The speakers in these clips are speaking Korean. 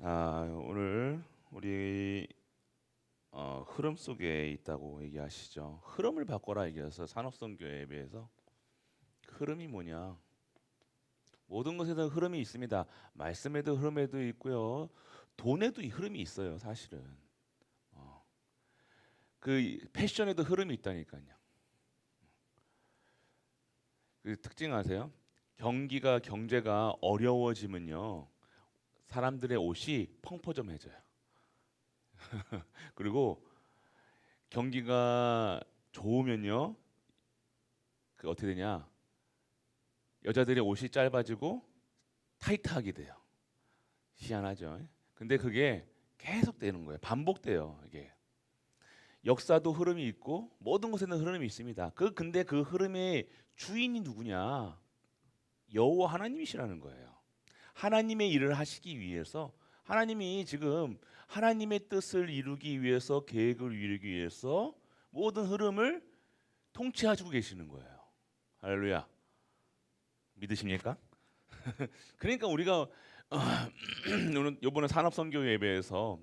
오늘 우리 흐름 속에 있다고 얘기하시죠. 흐름을 바꿔라 얘기해서 산업선교에 비해서 흐름이 뭐냐? 모든 것에서 흐름이 있습니다. 말씀에도 흐름에도 있고요. 돈에도 이 흐름이 있어요. 사실은 그 패션에도 흐름이 있다니까요. 그 특징 아세요? 경제가 어려워지면요, 사람들의 옷이 펑퍼점해져요. 그리고 경기가 좋으면요, 그 어떻게 되냐? 여자들의 옷이 짧아지고 타이트하게 돼요. 희한하죠. 근데 그게 계속 되는 거예요. 반복돼요. 이게 역사도 흐름이 있고 모든 것에는 흐름이 있습니다. 근데 그 흐름의 주인이 누구냐? 여호와 하나님이시라는 거예요. 하나님의 일을 하시기 위해서, 하나님이 지금 하나님의 뜻을 이루기 위해서, 계획을 이루기 위해서 모든 흐름을 통치하시고 계시는 거예요. 할렐루야. 믿으십니까? 그러니까 우리가 오늘 이번에 산업선교 예배에서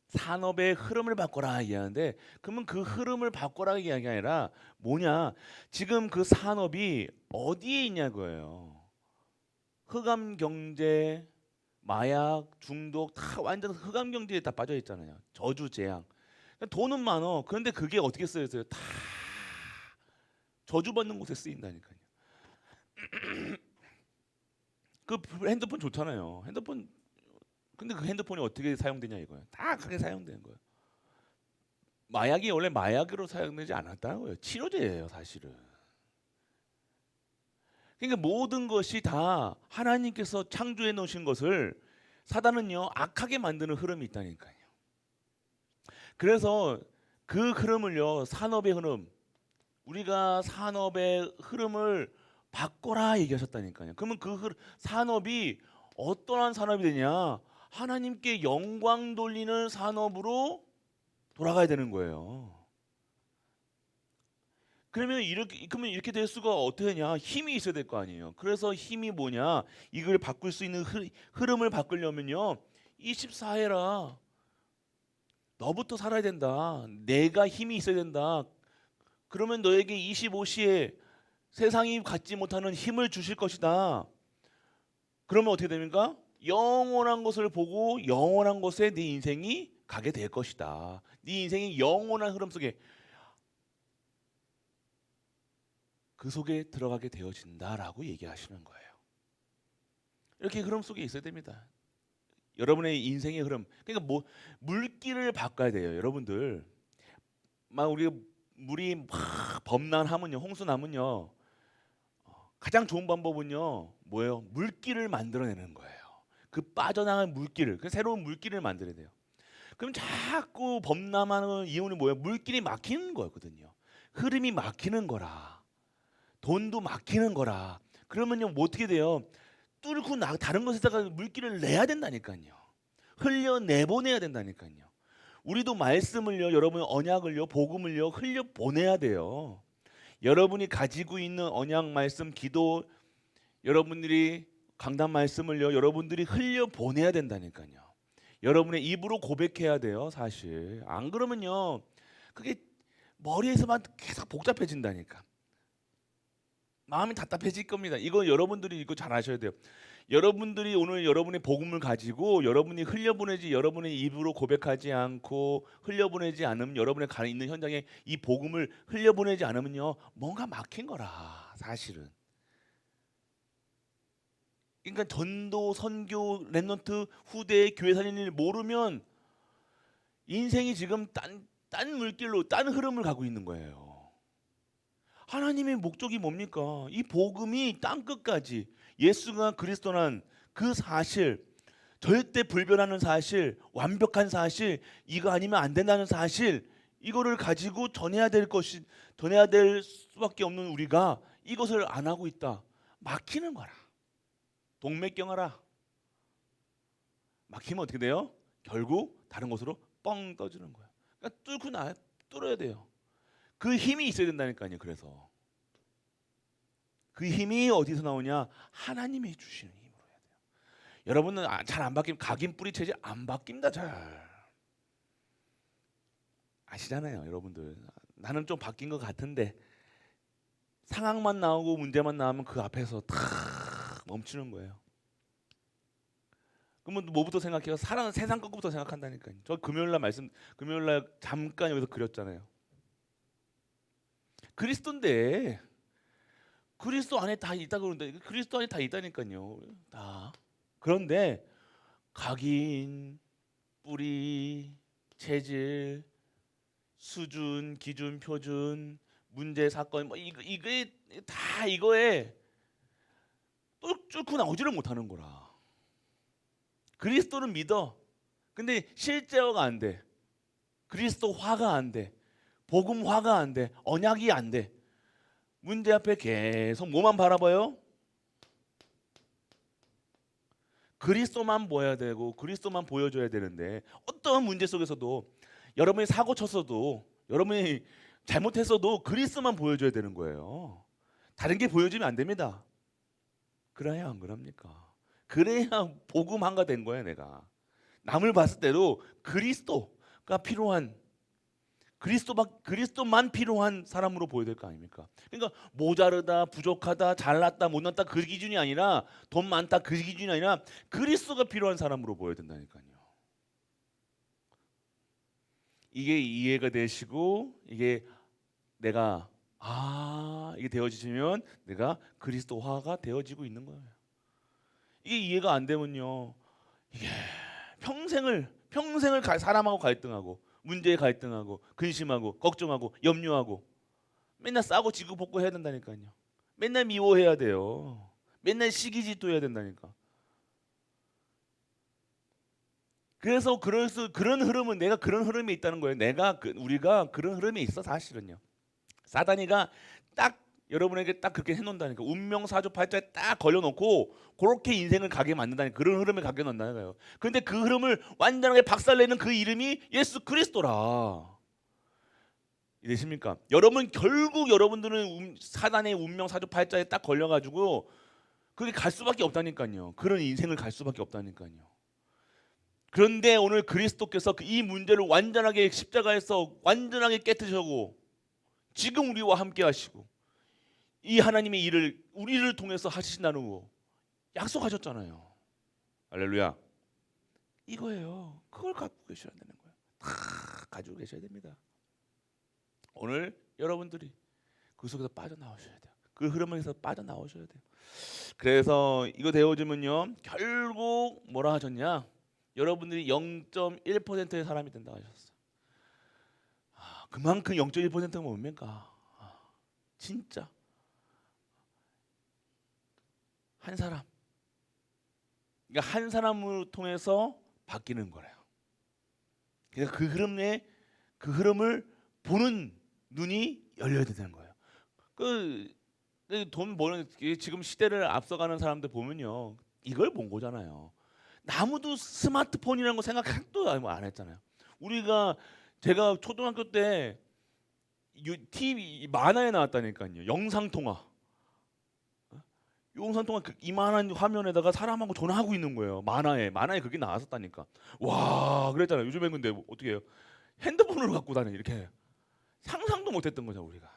산업의 흐름을 바꿔라 이야기하는데, 그러면 그 흐름을 바꿔라 이야기 아니라 뭐냐? 지금 그 산업이 어디에 있냐고요. 흑암 경제, 마약, 중독 다 완전 흑암 경제에 다 빠져 있잖아요. 저주, 재앙. 돈은 많어. 그런데 그게 어떻게 쓰여져요? 다 저주받는 곳에 쓰인다니까요. 그 핸드폰 좋잖아요. 근데 그 핸드폰이 어떻게 사용되냐 이거예요. 다 그렇게 사용되는 거예요. 마약이 원래 마약으로 사용되지 않았다고요. 치료제예요, 사실은. 그러니까 모든 것이 다 하나님께서 창조해 놓으신 것을 사단은요, 악하게 만드는 흐름이 있다니까요. 그래서 그 흐름을요, 산업의 흐름, 우리가 산업의 흐름을 바꿔라 얘기하셨다니까요. 그러면 산업이 어떠한 산업이 되냐? 하나님께 영광 돌리는 산업으로 돌아가야 되는 거예요. 그러면 이렇게 될 수가 어떻게 되냐? 힘이 있어야 될 거 아니에요. 그래서 힘이 뭐냐? 이걸 바꿀 수 있는 흐름을 바꾸려면요, 24해라. 너부터 살아야 된다. 내가 힘이 있어야 된다. 그러면 너에게 25시에 세상이 갖지 못하는 힘을 주실 것이다. 그러면 어떻게 됩니까? 영원한 것을 보고 영원한 것에 네 인생이 가게 될 것이다. 네 인생이 영원한 흐름 속에, 그 속에 들어가게 되어진다라고 얘기하시는 거예요. 이렇게 흐름 속에 있어야 됩니다. 여러분의 인생의 흐름. 그러니까 물길을 바꿔야 돼요, 여러분들. 막 우리 물이 막 범람하면요, 홍수 나면요, 가장 좋은 방법은요, 뭐예요? 물길을 만들어내는 거예요. 그 빠져나간 물길을, 그 새로운 물길을 만들어야 돼요. 그럼 자꾸 범람하는 이유는 뭐예요? 물길이 막히는 거거든요. 흐름이 막히는 거라. 돈도 막히는 거라. 그러면요, 뭐 어떻게 돼요? 뚫고 다른 것에다가 물길을 내야 된다니까요. 흘려 내보내야 된다니까요. 우리도 말씀을요, 여러분 언약을요, 복음을요, 흘려 보내야 돼요. 여러분이 가지고 있는 언약 말씀, 기도, 여러분들이 강단 말씀을요, 여러분들이 흘려 보내야 된다니까요. 여러분의 입으로 고백해야 돼요, 사실. 안 그러면요, 그게 머리에서만 계속 복잡해진다니까. 마음이 답답해질 겁니다. 이거 여러분들이 이거 잘 아셔야 돼요. 여러분들이 오늘 여러분의 복음을 가지고 여러분이 흘려보내지, 여러분의 입으로 고백하지 않고 흘려보내지 않으면, 여러분의 가 있는 현장에 이 복음을 흘려보내지 않으면요, 뭔가 막힌 거라, 사실은. 그러니까 전도, 선교, 랩런트, 후대, 교회 다니는 일 모르면 인생이 지금 딴 물길로, 딴 흐름을 가고 있는 거예요. 하나님의 목적이 뭡니까? 이 복음이 땅 끝까지, 예수가 그리스도란 그 사실, 절대 불변하는 사실, 완벽한 사실, 이거 아니면 안 된다는 사실, 이거를 가지고 전해야 될 수밖에 없는 우리가 이것을 안 하고 있다. 막히는 거라. 동맥경화라. 막히면 어떻게 돼요? 결국 다른 곳으로 뻥 떠지는 거야. 그러니까 뚫어야 돼요. 그 힘이 있어야 된다니까요. 그래서 그 힘이 어디서 나오냐? 하나님이 주시는 힘으로 해야 돼요. 여러분은 잘 안 바뀌면 각인 뿌리 체질 안 바뀝니다. 잘 아시잖아요, 여러분들. 나는 좀 바뀐 것 같은데 상황만 나오고 문제만 나오면 그 앞에서 탁 멈추는 거예요. 그러면 뭐부터 생각해요? 사랑은 세상 것부터 생각한다니까요. 저 금요일날 잠깐 여기서 그렸잖아요. 그리스도인데 그리스도 안에 다 있다 그러는데 그리스도 안에 다 있다니까요. 다. 그런데 각인, 뿌리, 체질, 수준, 기준, 표준, 문제, 사건 뭐 이게 다 이거에 뚫고 나오지를 못하는 거라. 그리스도는 믿어. 근데 실제화가 안 돼. 그리스도화가 안 돼. 복음화가 안 돼. 언약이 안 돼. 문제 앞에 계속 뭐만 바라봐요? 그리스도만 보여야 되고 그리스도만 보여줘야 되는데 어떠한 문제 속에서도 여러분이 사고 쳤어도 여러분이 잘못했어도 그리스도만 보여줘야 되는 거예요. 다른 게 보여지면 안 됩니다. 그래야 안 그럽니까? 그래야 복음화가 된 거야 내가. 남을 봤을 때도 그리스도가 필요한 그리스도만 필요한 사람으로 보여야 될 거 아닙니까? 그러니까 모자르다, 부족하다, 잘났다, 못났다 그 기준이 아니라 돈 많다 그 기준이 아니라 그리스도가 필요한 사람으로 보여야 된다니까요. 이게 이해가 되시고 이게 내가 이게 되어지면 내가 그리스도화가 되어지고 있는 거예요. 이게 이해가 안 되면요. 이게 평생을 사람하고 갈등하고 문제에 갈등하고 근심하고 걱정하고 염려하고 맨날 싸고 지고 볶고 해야 된다니까요. 맨날 미워해야 돼요. 맨날 시기질투 해야 된다니까. 그래서 그런 흐름은 내가 그런 흐름이 있다는 거예요. 우리가 그런 흐름이 있어 사실은요. 사단이가 딱 여러분에게 딱 그렇게 해놓는다니까. 운명사주팔자에 딱 걸려놓고 그렇게 인생을 가게 만든다니까. 그런 흐름에 가게 넣는다니까요. 근데 그 흐름을 완전하게 박살내는 그 이름이 예수 그리스도라. 이해되십니까? 결국 여러분들은 사단의 운명사주팔자에 딱 걸려가지고 그게 갈 수밖에 없다니까요. 그런 인생을 갈 수밖에 없다니까요. 그런데 오늘 그리스도께서 이 문제를 완전하게 십자가에서 완전하게 깨뜨리고 지금 우리와 함께 하시고 이 하나님의 일을 우리를 통해서 하신다는 약속하셨잖아요. 할렐루야. 이거예요. 그걸 갖고 계셔야 되는 거예요. 다 가지고 계셔야 됩니다. 오늘 여러분들이 그 속에서 빠져나오셔야 돼요. 그 흐름에서 빠져나오셔야 돼요. 그래서 이거 되어지면요. 결국 뭐라 하셨냐? 여러분들이 0.1%의 사람이 된다 하셨어요. 그만큼 0.1%가 뭡니까? 진짜 한 사람. 그러니까 한 사람을 통해서 바뀌는 거래요. 그래서 그 흐름을 보는 눈이 열려야 되는 거예요. 돈 버는 지금 시대를 앞서가는 사람들 보면요, 이걸 본 거잖아요. 아무도 스마트폰이라는 거 생각 도 안 했잖아요. 제가 초등학교 때 TV 만화에 나왔다니까요. 영상 통화. 이만한 화면에다가 사람하고 전화하고 있는 거예요. 만화에 그게 나왔었다니까. 와, 그랬잖아요. 요즘엔 근데 어떻게 해요? 핸드폰으로 갖고 다니 이렇게 상상도 못했던 거죠 우리가.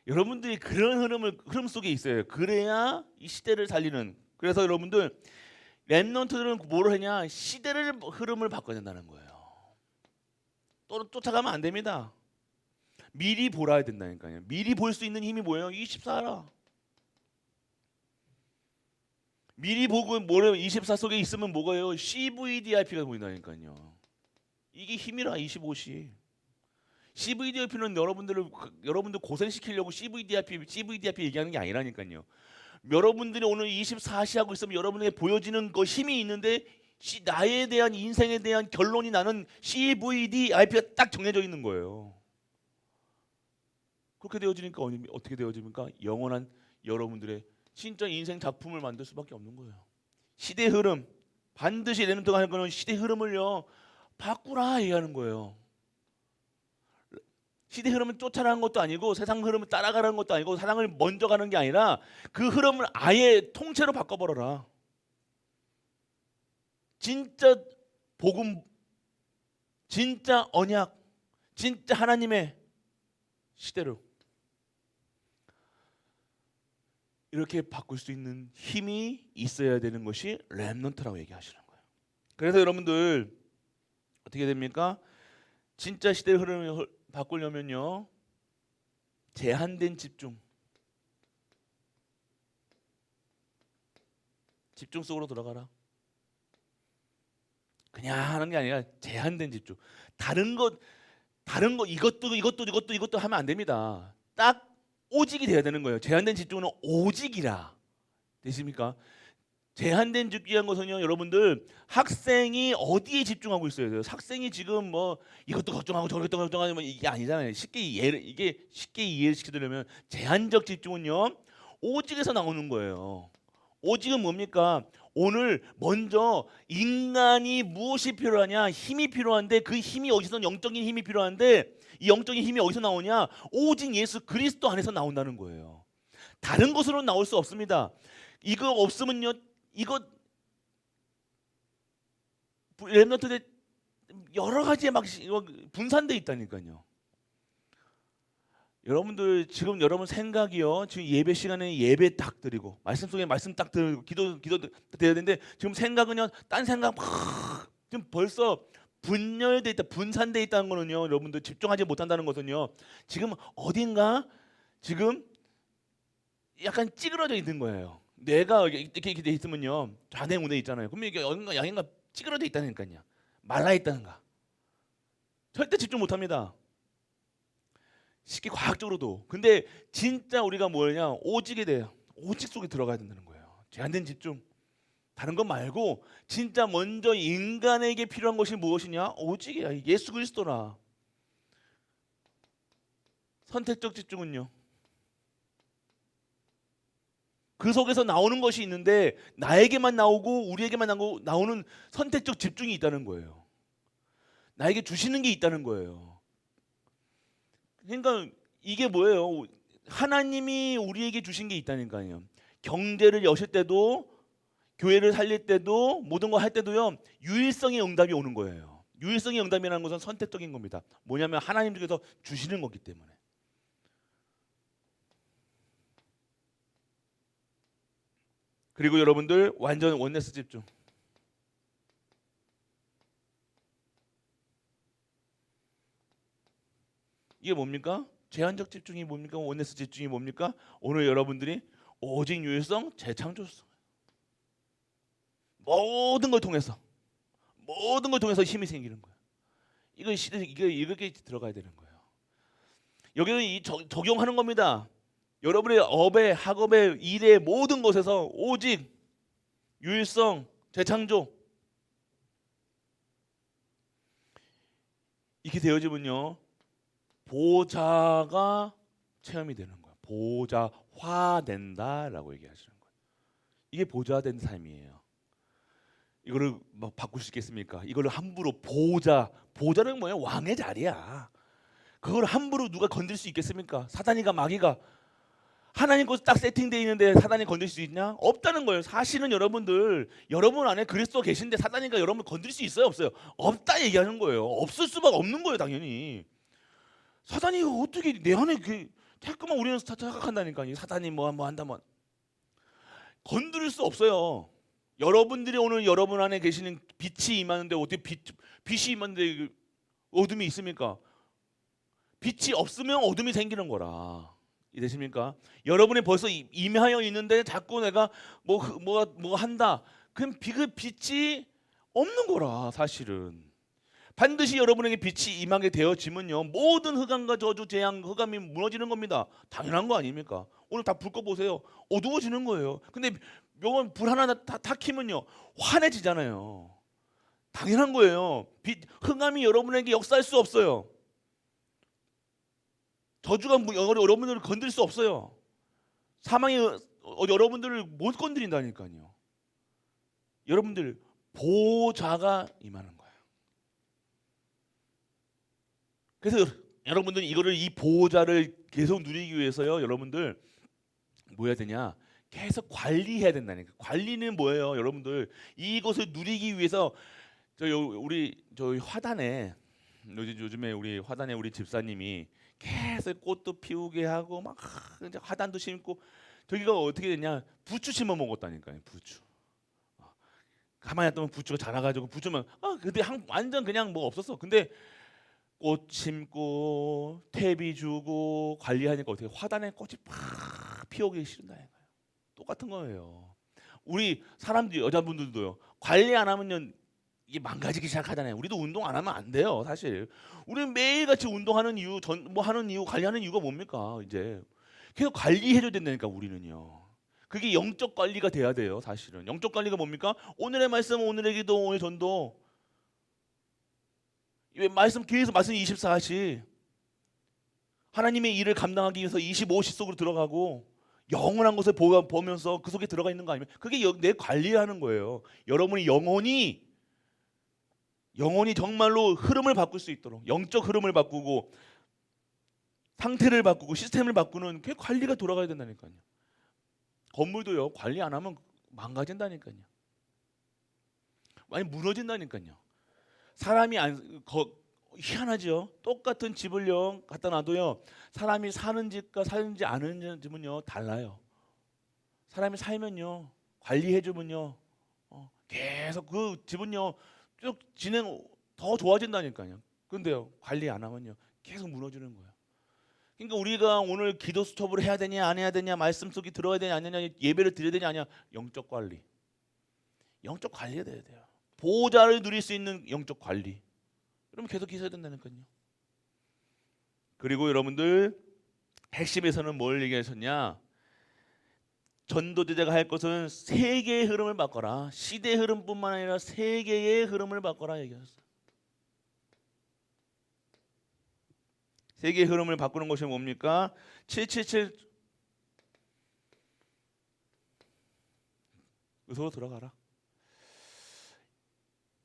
여러분들이 그런 흐름 속에 있어요. 그래야 이 시대를 살리는. 그래서 여러분들 랩넌트들은 뭘 하냐? 시대를 흐름을 바꿔야 된다는 거예요. 또 쫓아가면 안 됩니다. 미리 보라 된다니까요. 미리 볼 수 있는 힘이 뭐예요? 24라. 미리 보고 뭐래요? 24 속에 있으면 뭐가요? CVDIP가 보인다니까요. 이게 힘이라 25시. CVDIP는 여러분들 고생시키려고 CVDIP 얘기하는 게 아니라니까요. 여러분들이 오늘 24시 하고 있으면 여러분에게 보여지는 그 힘이 있는데 나에 대한 인생에 대한 결론이 나는 CVDIP가 딱 정해져 있는 거예요. 그렇게 되어지니까 어떻게 되어집니까? 영원한 여러분들의 진짜 인생 작품을 만들 수밖에 없는 거예요. 시대 흐름 반드시 랩넌트가 할 거는 시대 흐름을요 바꾸라 얘기하는 거예요. 시대 흐름을 쫓아가는 것도 아니고 세상 흐름을 따라가는 것도 아니고 세상을 먼저 가는 게 아니라 그 흐름을 아예 통째로 바꿔버려라. 진짜 복음, 진짜 언약, 진짜 하나님의 시대로 이렇게 바꿀 수 있는 힘이 있어야 되는 것이 렘넌트라고 얘기하시는 거예요. 그래서 여러분들 어떻게 됩니까? 진짜 시대의 흐름을 바꾸려면요, 제한된 집중 속으로 들어가라. 그냥 하는 게 아니라 제한된 집중. 다른 것 이것도 하면 안 됩니다. 딱 오직이 돼야 되는 거예요. 제한된 집중은 오직이라. 되십니까? 제한된 집중한 것은요, 여러분들 학생이 어디에 집중하고 있어야 돼요? 학생이 지금 뭐 이것도 걱정하고 저것도 걱정하고 뭐 이게 아니잖아요. 이게 쉽게 이해를 시켜드리려면 제한적 집중은요, 오직에서 나오는 거예요. 오직은 뭡니까? 오늘 먼저 인간이 무엇이 필요하냐? 힘이 필요한데 그 힘이 어디서 영적인 힘이 필요한데 이 영적인 힘이 어디서 나오냐? 오직 예수 그리스도 안에서 나온다는 거예요. 다른 것으로는 나올 수 없습니다. 이거 없으면요, 이거 렘넌트들 여러 가지에 막 분산돼 있다니까요. 여러분들 지금 여러분 생각이요, 지금 예배 시간에 예배 딱 드리고 말씀 속에 말씀 딱 드리고 기도 드려야 되는데 지금 생각은요 딴 생각 막 지금 벌써 분열돼 있다, 분산돼 있다는 거는요, 여러분들 집중하지 못한다는 것은요, 지금 어딘가 지금 약간 찌그러져 있는 거예요. 뇌가 이렇게 돼 있으면요, 좌뇌 우뇌 있잖아요. 그러면 이게 어딘가 양인가 찌그러져 있다니까요. 말라 있다는가. 절대 집중 못합니다. 쉽게 과학적으로도. 근데 진짜 우리가 뭐냐, 오직에 대해 오직 속에 들어가야 된다는 거예요. 제한된 집중. 다른 것 말고 진짜 먼저 인간에게 필요한 것이 무엇이냐? 오직이야. 예수 그리스도라. 선택적 집중은요, 그 속에서 나오는 것이 있는데 나에게만 나오고 우리에게만 나오는 선택적 집중이 있다는 거예요. 나에게 주시는 게 있다는 거예요. 그러니까 이게 뭐예요? 하나님이 우리에게 주신 게 있다니까요. 경제를 여실 때도, 교회를 살릴 때도, 모든 거 할 때도요, 유일성의 응답이 오는 거예요. 유일성의 응답이라는 것은 선택적인 겁니다. 뭐냐면 하나님 중에서 주시는 거기 때문에. 그리고 여러분들 완전 원네스 집중. 이게 뭡니까? 제한적 집중이 뭡니까? 원네스 집중이 뭡니까? 오늘 여러분들이 오직 유일성, 재창조성, 모든 걸 통해서 힘이 생기는 거예요. 이거 이렇게 들어가야 되는 거예요. 여기는 적용하는 겁니다. 여러분의 업에, 학업에, 일에, 모든 것에서 오직 유일성, 재창조, 이렇게 되어지면요, 보좌가 체험이 되는 거예요. 보좌화된다라고 얘기하시는 거예요. 이게 보좌된 삶이에요. 이거를 막 바꿀 수 있겠습니까? 이거를 함부로 보좌는 뭐예요? 왕의 자리야. 그걸 함부로 누가 건들 수 있겠습니까? 사단이가 마귀가 하나님 것딱 세팅되어 있는데 사단이 건들 수 있냐? 없다는 거예요. 사실은 여러분 안에 그리스도 계신데 사단이가 여러분 건들 수 있어요, 없어요? 없다 얘기하는 거예요. 없을 수밖에 없는 거예요, 당연히. 사단이 어떻게 내 안에 자꾸만 우리는 착각한다니까요. 사단이 뭐 한다면 건드릴 수 없어요. 여러분들이 오늘 여러분 안에 계시는 빛이 임하는데 어떻게 빛이 임하는데 어둠이 있습니까? 빛이 없으면 어둠이 생기는 거라. 이되십니까? 여러분이 벌써 임하여 있는데 자꾸 내가 뭐가 한다. 그럼 그 빛이 없는 거라, 사실은. 반드시 여러분에게 빛이 임하게 되어지면요, 모든 흑암과 저주, 재앙, 흑암이 무너지는 겁니다. 당연한 거 아닙니까? 오늘 다 불 꺼 보세요. 어두워지는 거예요. 근데 묘한 불 하나 다 켜면요, 환해지잖아요. 당연한 거예요. 흑암이 여러분에게 역사할 수 없어요. 저주가 여러분들을 건들 수 없어요. 사망이 여러분들을 못 건드린다니까요. 여러분들 보좌가 임하는 거예요. 그래서 여러분들 이거를 이 보호자를 계속 누리기 위해서요. 여러분들 뭐 해야 되냐? 계속 관리해야 된다니까. 관리는 뭐예요? 여러분들 이것을 누리기 위해서 우리 저희 화단에 요즘에 우리 화단에 우리 집사님이 계속 꽃도 피우게 하고 막 이제 화단도 심고 저기가 어떻게 됐냐? 부추 심어 먹었다니까요. 부추. 가만히 놔두면 부추가 자라가지고 부추만 근데 완전 그냥 뭐 없었어. 근데 꽃 심고 퇴비 주고 관리하니까 어떻게 화단에 꽃이 팍 피어오기 싫은다니까요. 똑같은 거예요. 우리 사람들 여자분들도요. 관리 안 하면요 이게 망가지기 시작하잖아요. 우리도 운동 안 하면 안 돼요, 사실. 우리는 매일같이 운동하는 이유, 하는 이유, 관리하는 이유가 뭡니까? 이제 계속 관리해줘야 된다니까 우리는요. 그게 영적 관리가 돼야 돼요, 사실은. 영적 관리가 뭡니까? 오늘의 말씀, 오늘의 기도, 오늘의 전도. 말씀 계속 말씀 24시. 하나님의 일을 감당하기 위해서 25시 속으로 들어가고 영원한 것을 보면서 그 속에 들어가 있는 거 아니면 그게 내 관리하는 거예요. 여러분이 영혼이 정말로 흐름을 바꿀 수 있도록 영적 흐름을 바꾸고 상태를 바꾸고 시스템을 바꾸는 그 관리가 돌아가야 된다니까요. 건물도요 관리 안 하면 망가진다니까요. 많이 무너진다니까요. 사람이 희한하죠. 똑같은 집을요 갖다 놔도요 사람이 사는 집과 사는지 않은 집은요 달라요. 사람이 살면요 관리해주면요 계속 그 집은요 쭉 더 좋아진다니까요. 근데요 관리 안 하면요 계속 무너지는 거예요. 그러니까 우리가 오늘 기도 수첩을 해야 되냐 안 해야 되냐 말씀 속에 들어야 되냐 아니냐 예배를 드려야 되냐 아니냐 영적 관리가 돼야 돼요. 보호자를 누릴 수 있는 영적 관리. 여러분 계속 있어야 된다니까요. 그리고 여러분들 핵심에서는 뭘 얘기하셨냐? 전도제자가 할 것은 세계의 흐름을 바꿔라. 시대의 흐름뿐만 아니라 세계의 흐름을 바꿔라 얘기했어요. 세계의 흐름을 바꾸는 것이 뭡니까? 777 의소로 들어가라.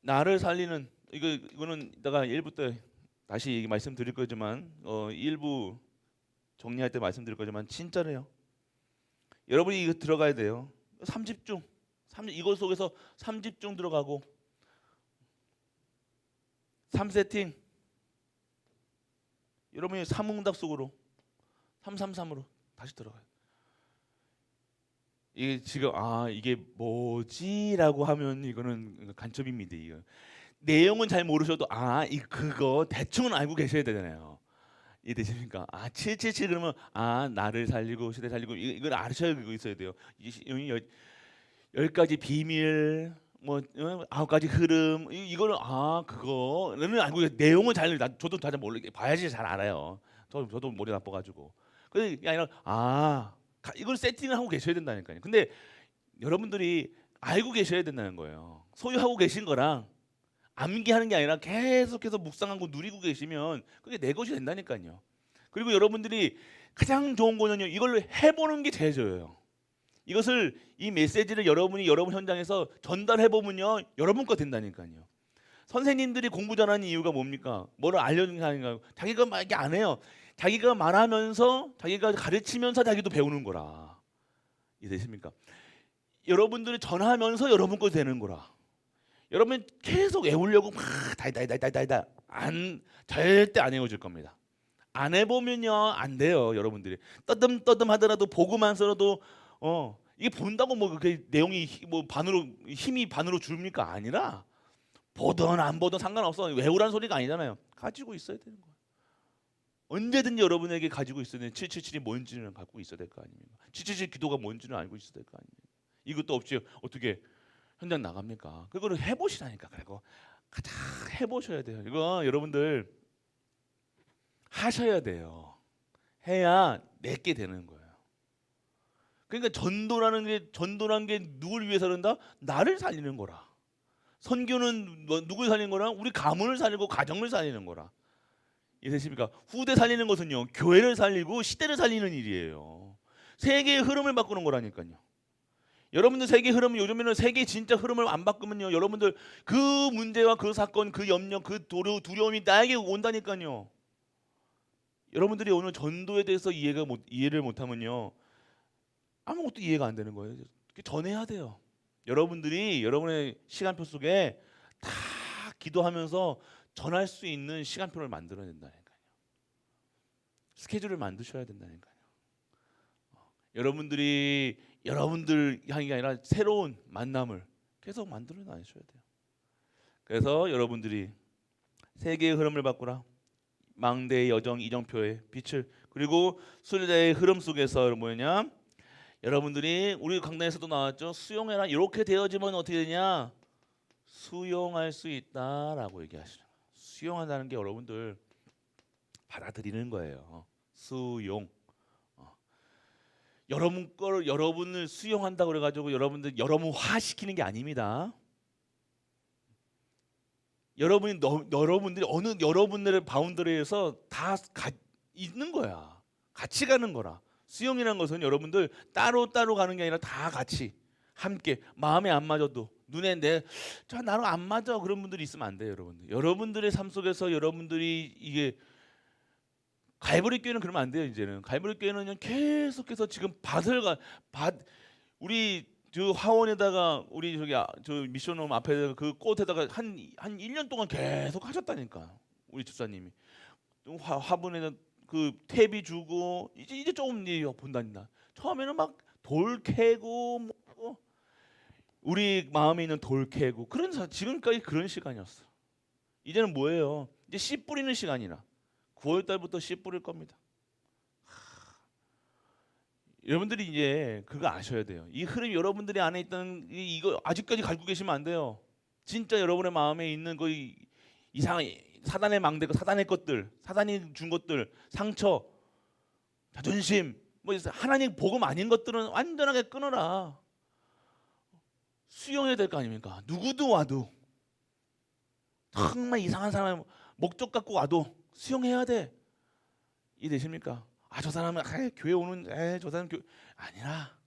나를 살리는 이거는 이따가 1부 때 다시 말씀드릴 거지만 일부 정리할 때 말씀드릴 거지만 진짜로요. 여러분이 이거 들어가야 돼요. 3집중. 이것 속에서 3집중 들어가고 3세팅. 여러분이 3응답 속으로 333으로 다시 들어가요. 이게 지금 이게 뭐지라고 하면 이거는 간첩입니다. 이거 내용은 잘 모르셔도 그거 대충은 알고 계셔야 되잖아요. 이해되십니까? 777 그러면 나를 살리고 시대 살리고 이걸 아셔야 있어야 돼요. 10가지 비밀 뭐 9가지 흐름 이거는 그거는 알고 내용은 저도 잘 모르게 봐야지 잘 알아요. 저도 머리 나빠가지고 그게 아니라 이걸 세팅을 하고 계셔야 된다니까요. 근데 여러분들이 알고 계셔야 된다는 거예요. 소유하고 계신 거랑 암기하는 게 아니라 계속해서 묵상하고 누리고 계시면 그게 내 것이 된다니까요. 그리고 여러분들이 가장 좋은 거는요. 이걸 해보는 게 제일 좋아요. 이것을 이 메시지를 여러분 현장에서 전달해 보면요. 여러분 거 된다니까요. 선생님들이 공부 잘하는 이유가 뭡니까? 뭐를 알려주는 게 아닌가요? 자기가 막 이렇게 안 해요. 자기가 말하면서 자기가 가르치면서 자기도 배우는 거라. 이해되십니까? 여러분들이 전하면서 여러분 거 되는 거라. 여러분 계속 외우려고 막 달달달달달달 절대 안 외워질 겁니다. 안 해보면요 안 돼요. 여러분들이 떠듬떠듬 하더라도 보고만 써도 이게 본다고 뭐 그 내용이 뭐 힘이 반으로 줄입니까? 아니라 보든 안 보든 상관없어. 외우라는 소리가 아니잖아요. 가지고 있어야 되는 거예요. 언제든지 여러분에게 가지고 있어야 되는 777이 뭔지는 갖고 있어야 될 거 아닙니까? 777 기도가 뭔지는 알고 있어야 될 거 아닙니까? 이것도 없이 어떻게 현장 나갑니까? 그거를 해보시라니까. 그리고 가장 해보셔야 돼요. 이거 여러분들 하셔야 돼요. 해야 내게 되는 거예요. 그러니까 전도라는 게 누굴 위해서 그런다? 나를 살리는 거라. 선교는 누굴 살리는 거라? 우리 가문을 살리고 가정을 살리는 거라. 이해되십니까? 후대 살리는 것은요 교회를 살리고 시대를 살리는 일이에요. 세계의 흐름을 바꾸는 거라니까요. 여러분들 세계 흐름은 요즘에는 세계 진짜 흐름을 안 바꾸면요 여러분들 그 문제와 그 사건 그 염려 그 두려움이 나에게 온다니까요. 여러분들이 오늘 전도에 대해서 이해를 못하면요, 아무것도 이해가 안 되는 거예요. 전해야 돼요. 여러분들이 여러분의 시간표 속에 다 기도하면서 전할 수 있는 시간표를 만들어야 된다니까요. 스케줄을 만드셔야 된다니까요. 여러분들 향이 아니라 새로운 만남을 계속 만들어 나가셔야 돼요. 그래서 여러분들이 세계의 흐름을 바꾸라. 망대의 여정 이정표의 빛을, 그리고 순례자의 흐름 속에서 뭐냐? 여러분들이 우리 강단에서도 나왔죠. 수용해라. 이렇게 되어지면 어떻게 되냐? 수용할 수 있다라고 얘기하시는 거예요. 수용한다는 게 여러분들 받아들이는 거예요. 수용. 여러분 거를 여러분을 수용한다고 그래가지고 여러분들 여러분화 시키는 게 아닙니다. 여러분들이 어느 여러분들의 바운더리에서 다 있는 거야. 같이 가는 거라. 수용이라는 것은 여러분들 따로 가는 게 아니라 다 같이 함께, 마음에 안 맞아도 눈에 나랑 안 맞아 그런 분들이 있으면 안 돼요. 여러분들의 삶 속에서 여러분들이 이게 갈보리 교회는 그러면 안 돼요. 이제는 갈보리 교회는 계속해서 지금 우리 저 화원에다가 우리 저 미션홈 앞에 그 꽃에다가 한 1년 동안 계속 하셨다니까. 우리 집사님이 화분에는 그 탭이 주고 이제 조금 본다니까. 처음에는 막 돌 캐고 뭐 우리 마음에 있는 돌 캐고 지금까지 그런 시간이었어. 이제는 뭐예요? 이제 씨 뿌리는 시간이라 9월 달부터 씨 뿌릴 겁니다. 여러분들이 이제 그거 아셔야 돼요. 이 흐름 여러분들이 안에 있던 이거 아직까지 갖고 계시면 안 돼요. 진짜 여러분의 마음에 있는 그 이상한 사단의 망대, 사단의 것들, 사단이 준 것들, 상처, 자존심, 뭐 하나님 복음 아닌 것들은 완전하게 끊어라. 수용해야 될 거 아닙니까? 누구도 와도 정말 이상한 사람 목적 갖고 와도 수용해야 돼. 이해되십니까? 저 사람은 교회 오는 저 사람 아니라.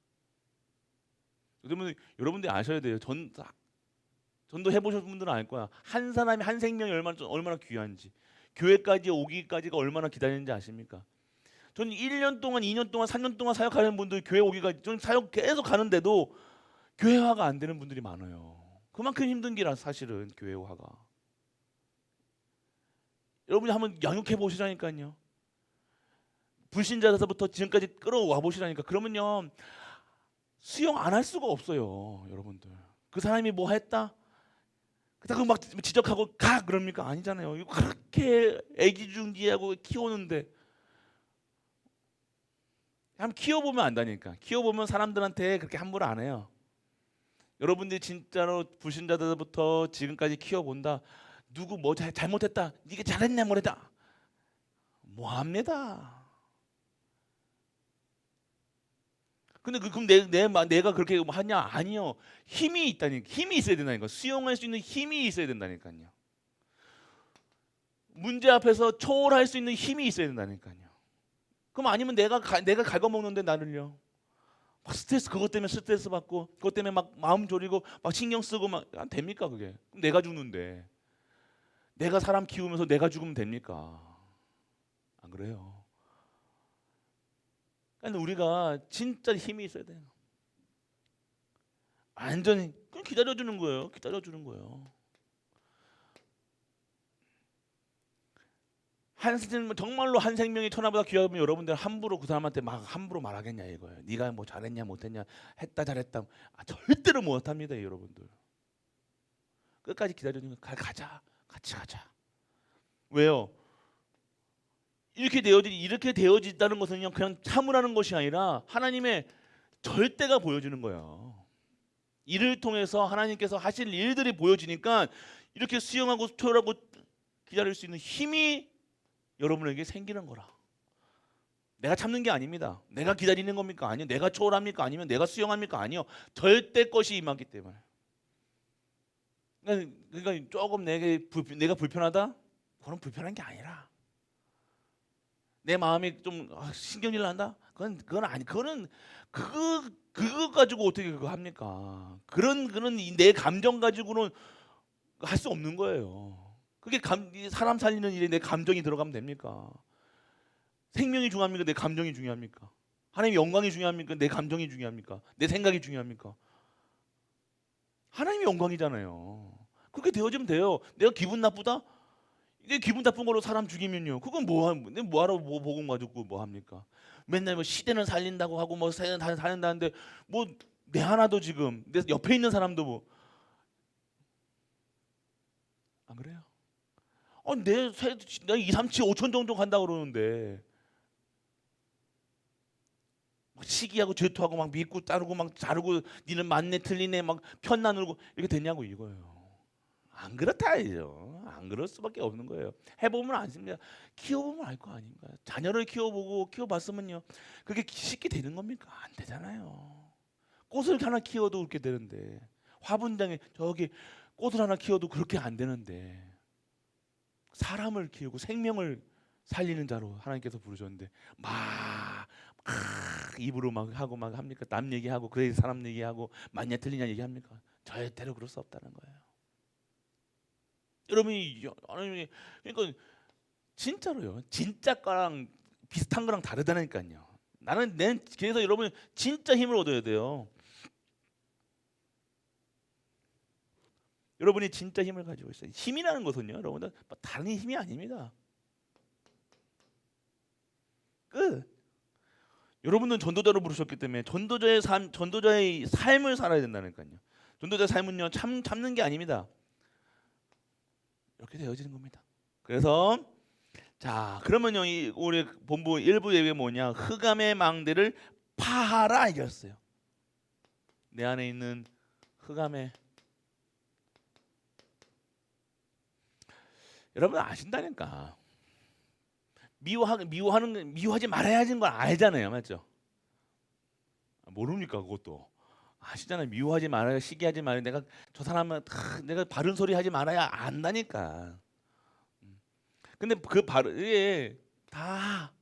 여러분들이 아셔야 돼요. 전도 해보신 분들은 알 거야. 한 사람이 한 생명이 얼마나 귀한지, 교회까지 오기까지가 얼마나 기다리는지 아십니까? 전 1년 동안, 2년 동안, 3년 동안 사역하는 분들 교회 오기까지 전 사역 계속 가는데도 교회화가 안 되는 분들이 많아요. 그만큼 힘든 게라 사실은 교회화가. 여러분이 한번 양육해 보시라니까요. 불신자에서부터 지금까지 끌어와 보시라니까. 그러면요 수용 안 할 수가 없어요. 여러분들 그 사람이 뭐 했다? 그다가 막 지적하고 가 그럽니까? 아니잖아요. 그렇게 애기중지하고 키우는데 한번 키워보면 안다니까. 키워보면 사람들한테 그렇게 함부로 안 해요. 여러분들이 진짜로 불신자들부터 지금까지 키워본다. 누구 뭐 잘못했다. 네가 잘했냐 뭐랬다. 뭐합니다. 근데 그럼 내가 그렇게 하냐? 아니요. 힘이 있다니까. 힘이 있어야 된다니까. 수용할 수 있는 힘이 있어야 된다니까요. 문제 앞에서 초월할 수 있는 힘이 있어야 된다니까요. 그럼 아니면 내가 갉아먹는데 나를요. 막 그것 때문에 스트레스 받고 그것 때문에 막 마음 졸이고 막 신경 쓰고 막 안 됩니까 그게? 그럼 내가 죽는데 내가 사람 키우면서 내가 죽으면 됩니까? 안 그래요. 그러니까 우리가 진짜 힘이 있어야 돼요. 완전히 그냥 기다려주는 거예요. 기다려주는 거예요. 정말로 한 생명이 천하보다 귀하면 여러분들 함부로 그 사람한테 막 함부로 말하겠냐 이거예요. 네가 뭐 잘했냐 못했냐 했다 잘했다 절대로 못합니다 여러분들. 끝까지 기다려주는 거 가자 같이 가자. 왜요? 이렇게 되어진다는 것은요 그냥 참으라는 것이 아니라 하나님의 절대가 보여지는 거예요. 이를 통해서 하나님께서 하실 일들이 보여지니까 이렇게 수용하고 초월하고 기다릴 수 있는 힘이 여러분에게 생기는 거라. 내가 참는 게 아닙니다. 내가 기다리는 겁니까? 아니요. 내가 초월합니까? 아니면 내가 수용합니까? 아니요. 절대 것이 임하기 때문에. 그러니까 조금 내가 불편하다? 그건 불편한 게 아니라 내 마음이 좀 신경질 난다? 그건 아니. 그거 가지고 어떻게 그거 합니까? 그런 내 감정 가지고는 할 수 없는 거예요. 그게 사람 살리는 일에 내 감정이 들어가면 됩니까? 생명이 중요합니까? 내 감정이 중요합니까? 하나님의 영광이 중요합니까? 내 감정이 중요합니까? 내 생각이 중요합니까? 하나님의 영광이잖아요. 그렇게 되어지면 돼요. 내가 기분 나쁘다? 이게 기분 나쁜 걸로 사람 죽이면요. 그건 뭐하러 복음 가지고 뭐 합니까? 맨날 뭐 시대는 살린다고 하고 뭐 세대는 살린다는데 뭐 내 하나도 지금 내 옆에 있는 사람도 뭐 안 그래요? 내 2, 3, 7, 5천 정도 간다 그러는데 막 시기하고 질투하고 막 믿고 따르고 막 자르고 니는 맞네 틀리네 막 편 나누고 이렇게 됐냐고 이거예요. 안 그렇다죠. 안 그럴 수밖에 없는 거예요. 해보면 아십니다. 키워보면 알 거 아닌가요? 자녀를 키워보고 키워봤으면요. 그게 쉽게 되는 겁니까? 안 되잖아요. 꽃을 하나 키워도 그렇게 되는데 화분장에 저기 꽃을 하나 키워도 그렇게 안 되는데 사람을 키우고 생명을 살리는 자로 하나님께서 부르셨는데 막 입으로 막 하고 막 합니까? 남 얘기하고 그래 사람 얘기하고 맞냐 틀리냐 얘기합니까? 절대로 그럴 수 없다는 거예요. 여러분이 하나님이 그러니까 진짜로요. 진짜 거랑 비슷한 거랑 다르다니까요. 그래서 여러분 진짜 힘을 얻어야 돼요. 여러분이 진짜 힘을 가지고 있어요. 힘이라는 것은요, 여러분들 다른 힘이 아닙니다. 끝. 여러분은 전도자로 부르셨기 때문에 전도자의 삶을 살아야 된다니까요. 전도자의 삶은요, 참는 게 아닙니다. 이렇게 되어지는 겁니다. 그래서 자, 그러면요, 우리 본부 일부 예배 뭐냐? 흑암의 망대를 파하라 이겼어요. 내 안에 있는 흑암의 여러분 아신다니까. 미워하지 말아야 하는 걸 알잖아요, 맞죠? 모릅니까 그것도? 아시잖아요. 미워하지 말아야 시기하지 말아야 내가 저 사람은 내가 바른 소리 하지 말아야 안다니까. 근데 그 바르에 다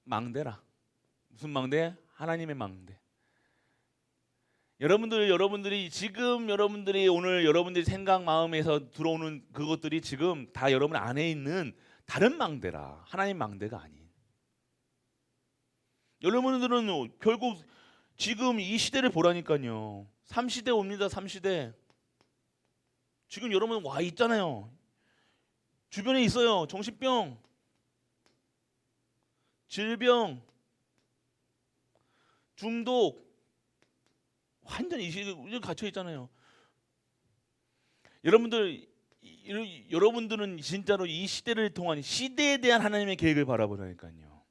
망대라. 무슨 망대? 하나님의 망대. 여러분들이 지금 여러분들이 오늘 여러분들이 생각 마음에서 들어오는 그것들이 지금 다 여러분 안에 있는 다른 망대라. 하나님 망대가 아닌. 여러분들은 결국 지금 이 시대를 보라니까요. 3시대 옵니다. 3시대. 지금 여러분 와 있잖아요. 주변에 있어요. 정신병, 질병, 중독 완전히 이 시대에 갇혀 있잖아요. 여러분들은 진짜로 이 시대를 통한 시대에 대한 하나님의 계획을 바라보라니까요.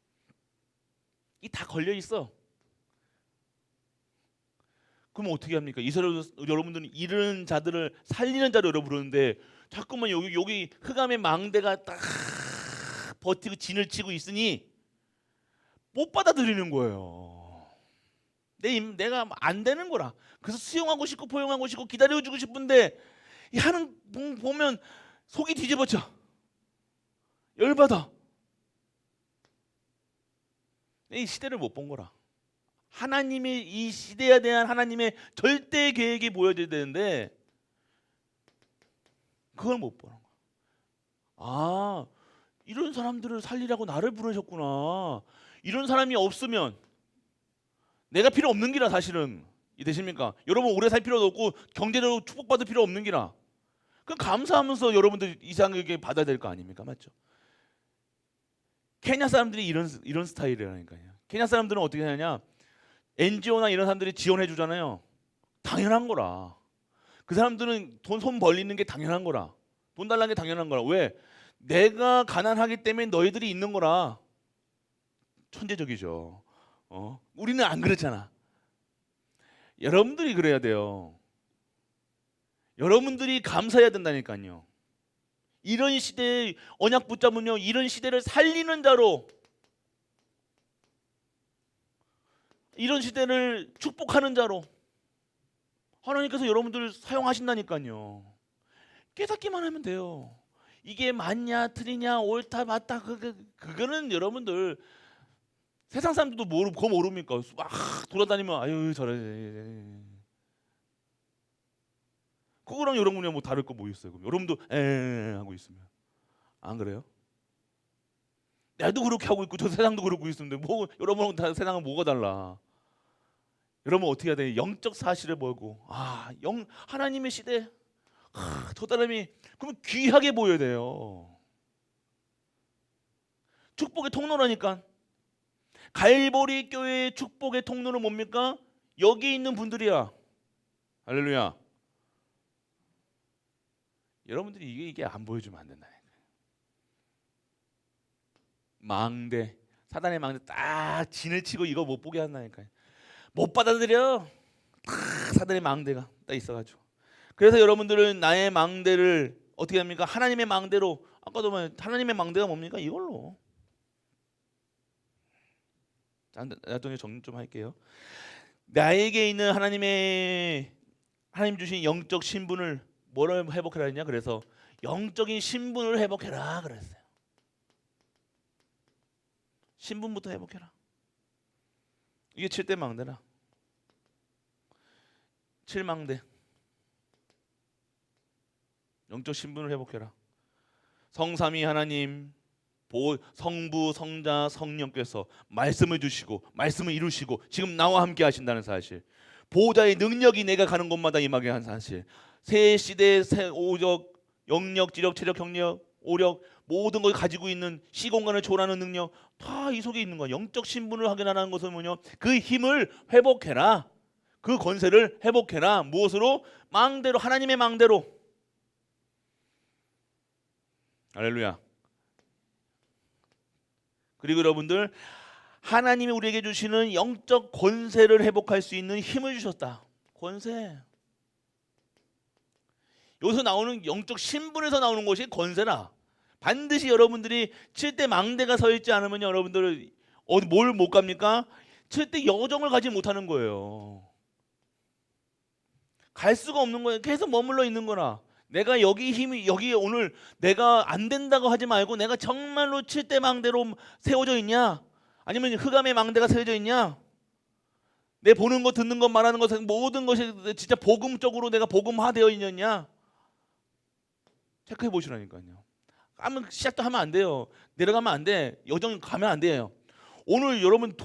이 다 걸려 있어. 그럼 어떻게 합니까? 여러분들은 잃은 자들을 살리는 자로 여러분 부르는데 자꾸만 여기 흑암의 망대가 딱 버티고 진을 치고 있으니 못 받아들이는 거예요. 내가 안 되는 거라. 그래서 수용하고 싶고 포용하고 싶고 기다려주고 싶은데 이 하는 보면 속이 뒤집어져. 열받아. 이 시대를 못 본 거라. 하나님의 이 시대에 대한 하나님의 절대 계획이 보여져야 되는데 그걸 못 보는 거야. 아, 이런 사람들을 살리라고 나를 부르셨구나. 이런 사람이 없으면 내가 필요 없는 기라 사실은 이 되십니까? 여러분 오래 살 필요도 없고 경제적으로 축복받을 필요 없는 기라. 그럼 감사하면서 여러분들 이상하게 받아야 될 거 아닙니까? 맞죠? 케냐 사람들이 이런 스타일이라니까요. 케냐 사람들은 어떻게 하냐? NGO나 이런 사람들이 지원해 주잖아요. 당연한 거라. 그 사람들은 손 벌리는 게 당연한 거라. 돈 달라는 게 당연한 거라. 왜? 내가 가난하기 때문에 너희들이 있는 거라. 천재적이죠. 우리는 안 그렇잖아. 여러분들이 그래야 돼요. 여러분들이 감사해야 된다니까요. 이런 시대에 언약 붙잡으면 이런 시대를 살리는 자로 이런 시대를 축복하는 자로 하나님께서 여러분들을 사용하신다니까요. 깨닫기만 하면 돼요. 이게 맞냐 틀리냐 옳다 맞다 그거는 여러분들 세상 사람들도 그거 모릅니까? 막 돌아다니면 아유 저래 그거랑 여러분이 뭐 다를 거 뭐 있어요? 그럼 여러분도 에 하고 있으면 안 그래요? 나도 그렇게 하고 있고 저 세상도 그러고 있는데 뭐 여러분은 다 세상은 뭐가 달라? 여러분 어떻게 해야 돼? 영적 사실을 보고 하나님의 시대 저 사람이 그러면 귀하게 보여야 돼요. 축복의 통로라니까. 갈보리 교회의 축복의 통로는 뭡니까? 여기 있는 분들이야. 할렐루야. 여러분들이 이게 안 보여주면 안 된다니까. 망대, 사단의 망대 딱 진을 치고 이거 못 보게 한다니까요. 못 받아들여. 사단의 망대가 딱 있어가지고. 그래서 여러분들은 나의 망대를 어떻게 합니까? 하나님의 망대로. 아까도 말 하나님의 망대가 뭡니까? 이걸로. 나중에 정리 좀 할게요. 나에게 있는 하나님 주신 영적 신분을 뭐를 회복해라 했냐? 그래서 영적인 신분을 회복해라 그랬어요. 신분부터 회복해라. 이게 7대 망대라. 7망대. 영적 신분을 회복해라. 성삼위 하나님, 성부, 성자, 성령께서 말씀을 주시고 말씀을 이루시고 지금 나와 함께 하신다는 사실. 보호자의 능력이 내가 가는 곳마다 임하게 한 사실. 새 시대, 새 오적, 영력, 지력, 체력, 경력, 오력 모든 걸 가지고 있는 시공간을 초월하는 능력 다 이 속에 있는 거야. 영적 신분을 확인하는 것은 뭐냐? 그 힘을 회복해라. 그 권세를 회복해라. 무엇으로? 망대로, 하나님의 망대로. 할렐루야. 그리고 여러분들 하나님이 우리에게 주시는 영적 권세를 회복할 수 있는 힘을 주셨다. 권세. 여기서 나오는 영적 신분에서 나오는 것이 권세라. 반드시 여러분들이 7대 망대가 서 있지 않으면 여러분들 뭘 못 갑니까? 7대 여정을 가지 못하는 거예요. 갈 수가 없는 거예요. 계속 머물러 있는 거나. 내가 여기 오늘 내가 안 된다고 하지 말고 내가 정말로 7대 망대로 세워져 있냐? 아니면 흑암의 망대가 세워져 있냐? 내 보는 것, 듣는 것, 말하는 것 모든 것이 진짜 복음적으로 내가 복음화되어 있느냐? 체크해 보시라니까요. 시작도 하면 안 돼요. 내려가면 안 돼. 여정 가면 안 돼요. 오늘 여러분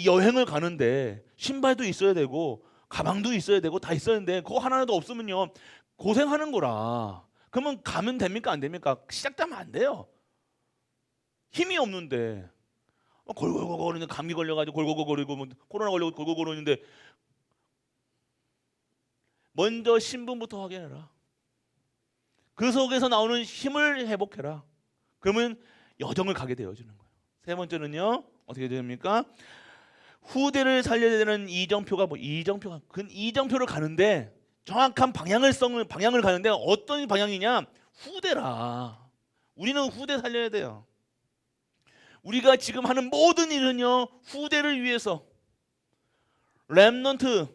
여행을 가는데 신발도 있어야 되고 가방도 있어야 되고 다 있어야 되는데 그거 하나라도 없으면요 고생하는 거라. 그러면 가면 됩니까? 안 됩니까? 시작도 하면 안 돼요. 힘이 없는데 골골골거리는데 감기 걸려가지고 골골골거리고 뭐 코로나 걸려고 골골거리는데 먼저 신분부터 확인해라. 그 속에서 나오는 힘을 회복해라. 그러면 여정을 가게 되어지는 거예요. 세 번째는요 어떻게 됩니까? 후대를 살려야 되는 이정표가 이정표를 가는데 정확한 방향을 가는데 어떤 방향이냐? 후대라. 우리는 후대 살려야 돼요. 우리가 지금 하는 모든 일은요 후대를 위해서. 렘넌트.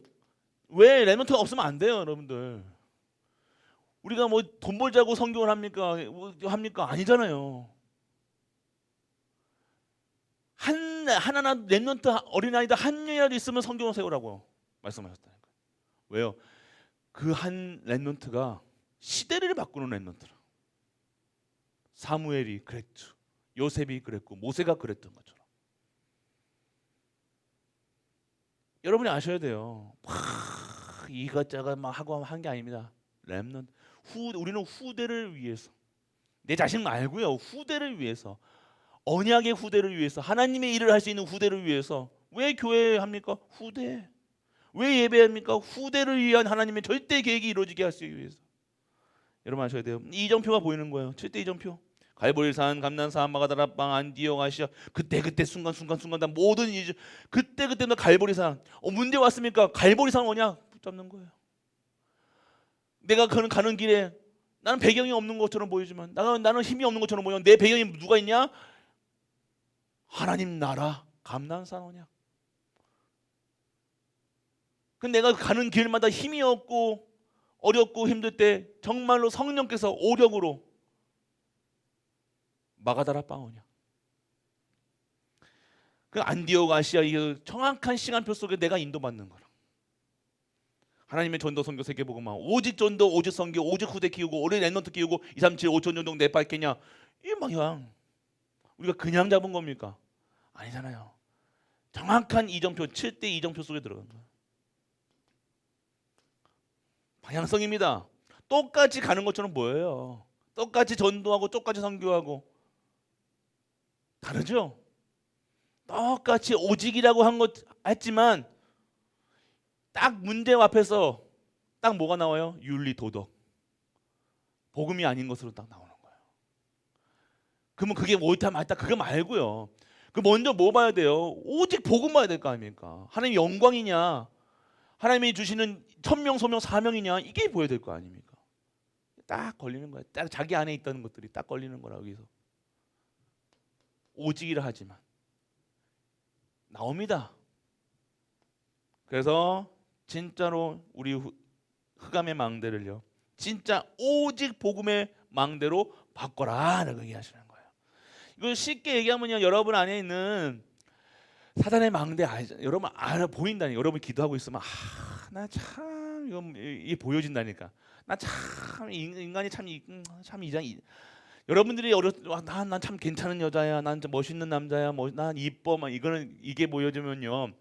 왜 렘넌트가 없으면 안 돼요, 여러분들. 우리가 뭐 돈 벌자고 성경을 합니까? 아니잖아요. 하나나 렘넌트 어린아이들 한 명이라도 있으면 성경을 세우라고 말씀하셨다니까요. 왜요? 그 한 렘넌트가 시대를 바꾸는 렘넌트라. 사무엘이 그랬죠. 요셉이 그랬고 모세가 그랬던 것처럼. 여러분이 아셔야 돼요. 이것저것 막 하고 한 게 아닙니다. 렘넌트. 우리는 후대를 위해서. 내 자신 말고요. 후대를 위해서. 언약의 후대를 위해서. 하나님의 일을 할 수 있는 후대를 위해서. 왜 교회 합니까? 후대. 왜 예배합니까? 후대를 위한 하나님의 절대 계획이 이루어지게 하기 위해서. 여러분 아셔야 돼요. 이정표가 보이는 거예요. 7대 이정표. 갈보리산, 감난산, 마가다라방, 안디옥, 아시아. 그때 순간순간 다 모든 그때 너 갈보리산. 문제 왔습니까? 갈보리산 언약 붙잡는 거예요. 내가 가는 길에 나는 배경이 없는 것처럼 보이지만 나는 힘이 없는 것처럼 보이면 내 배경이 누가 있냐? 하나님 나라 감난산 언약. 근데 내가 가는 길마다 힘이 없고 어렵고 힘들 때 정말로 성령께서 오력으로 마가다라방 언약. 그 안디옥 아시아 이 정확한 시간표 속에 내가 인도받는 거라. 하나님의 전도 선교 세계복음화 오직 전도 오직 선교 오직 후대 키우고 오직 렘넌트 키우고 2, 3, 7, 5천 정도 내팔겠냐 이 방향 우리가 그냥 잡은 겁니까? 아니잖아요. 정확한 이정표, 7대 이정표 속에 들어간 거예요. 방향성입니다. 똑같이 가는 것처럼 보여요. 똑같이 전도하고 똑같이 선교하고 다르죠? 똑같이 오직이라고 한 것 했지만 딱 문제 앞에서 딱 뭐가 나와요? 윤리, 도덕. 복음이 아닌 것으로 딱 나오는 거예요. 그러면 그게 옳다 맞다 그거 말고요. 그 먼저 뭐 봐야 돼요? 오직 복음 봐야 될 거 아닙니까? 하나님의 영광이냐, 하나님이 주시는 천명, 소명, 사명이냐, 이게 보여야 될 거 아닙니까? 딱 걸리는 거예요. 딱 자기 안에 있다는 것들이 딱 걸리는 거라. 여기서 오직이라 하지만 나옵니다. 그래서 진짜로 우리 흑암의 망대를요, 진짜 오직 복음의 망대로 바꿔라라고 얘기하시는 거예요. 이걸 쉽게 얘기하면요, 여러분 안에 있는 사단의 망대 여러분 보인다니. 여러분 기도하고 있으면 나 참 이게 보여진다니까. 나 참 인간이 참 이상. 여러분들이 난 참 괜찮은 여자야, 난 좀 멋있는 남자야, 난 이뻐, 막 이게 보여주면요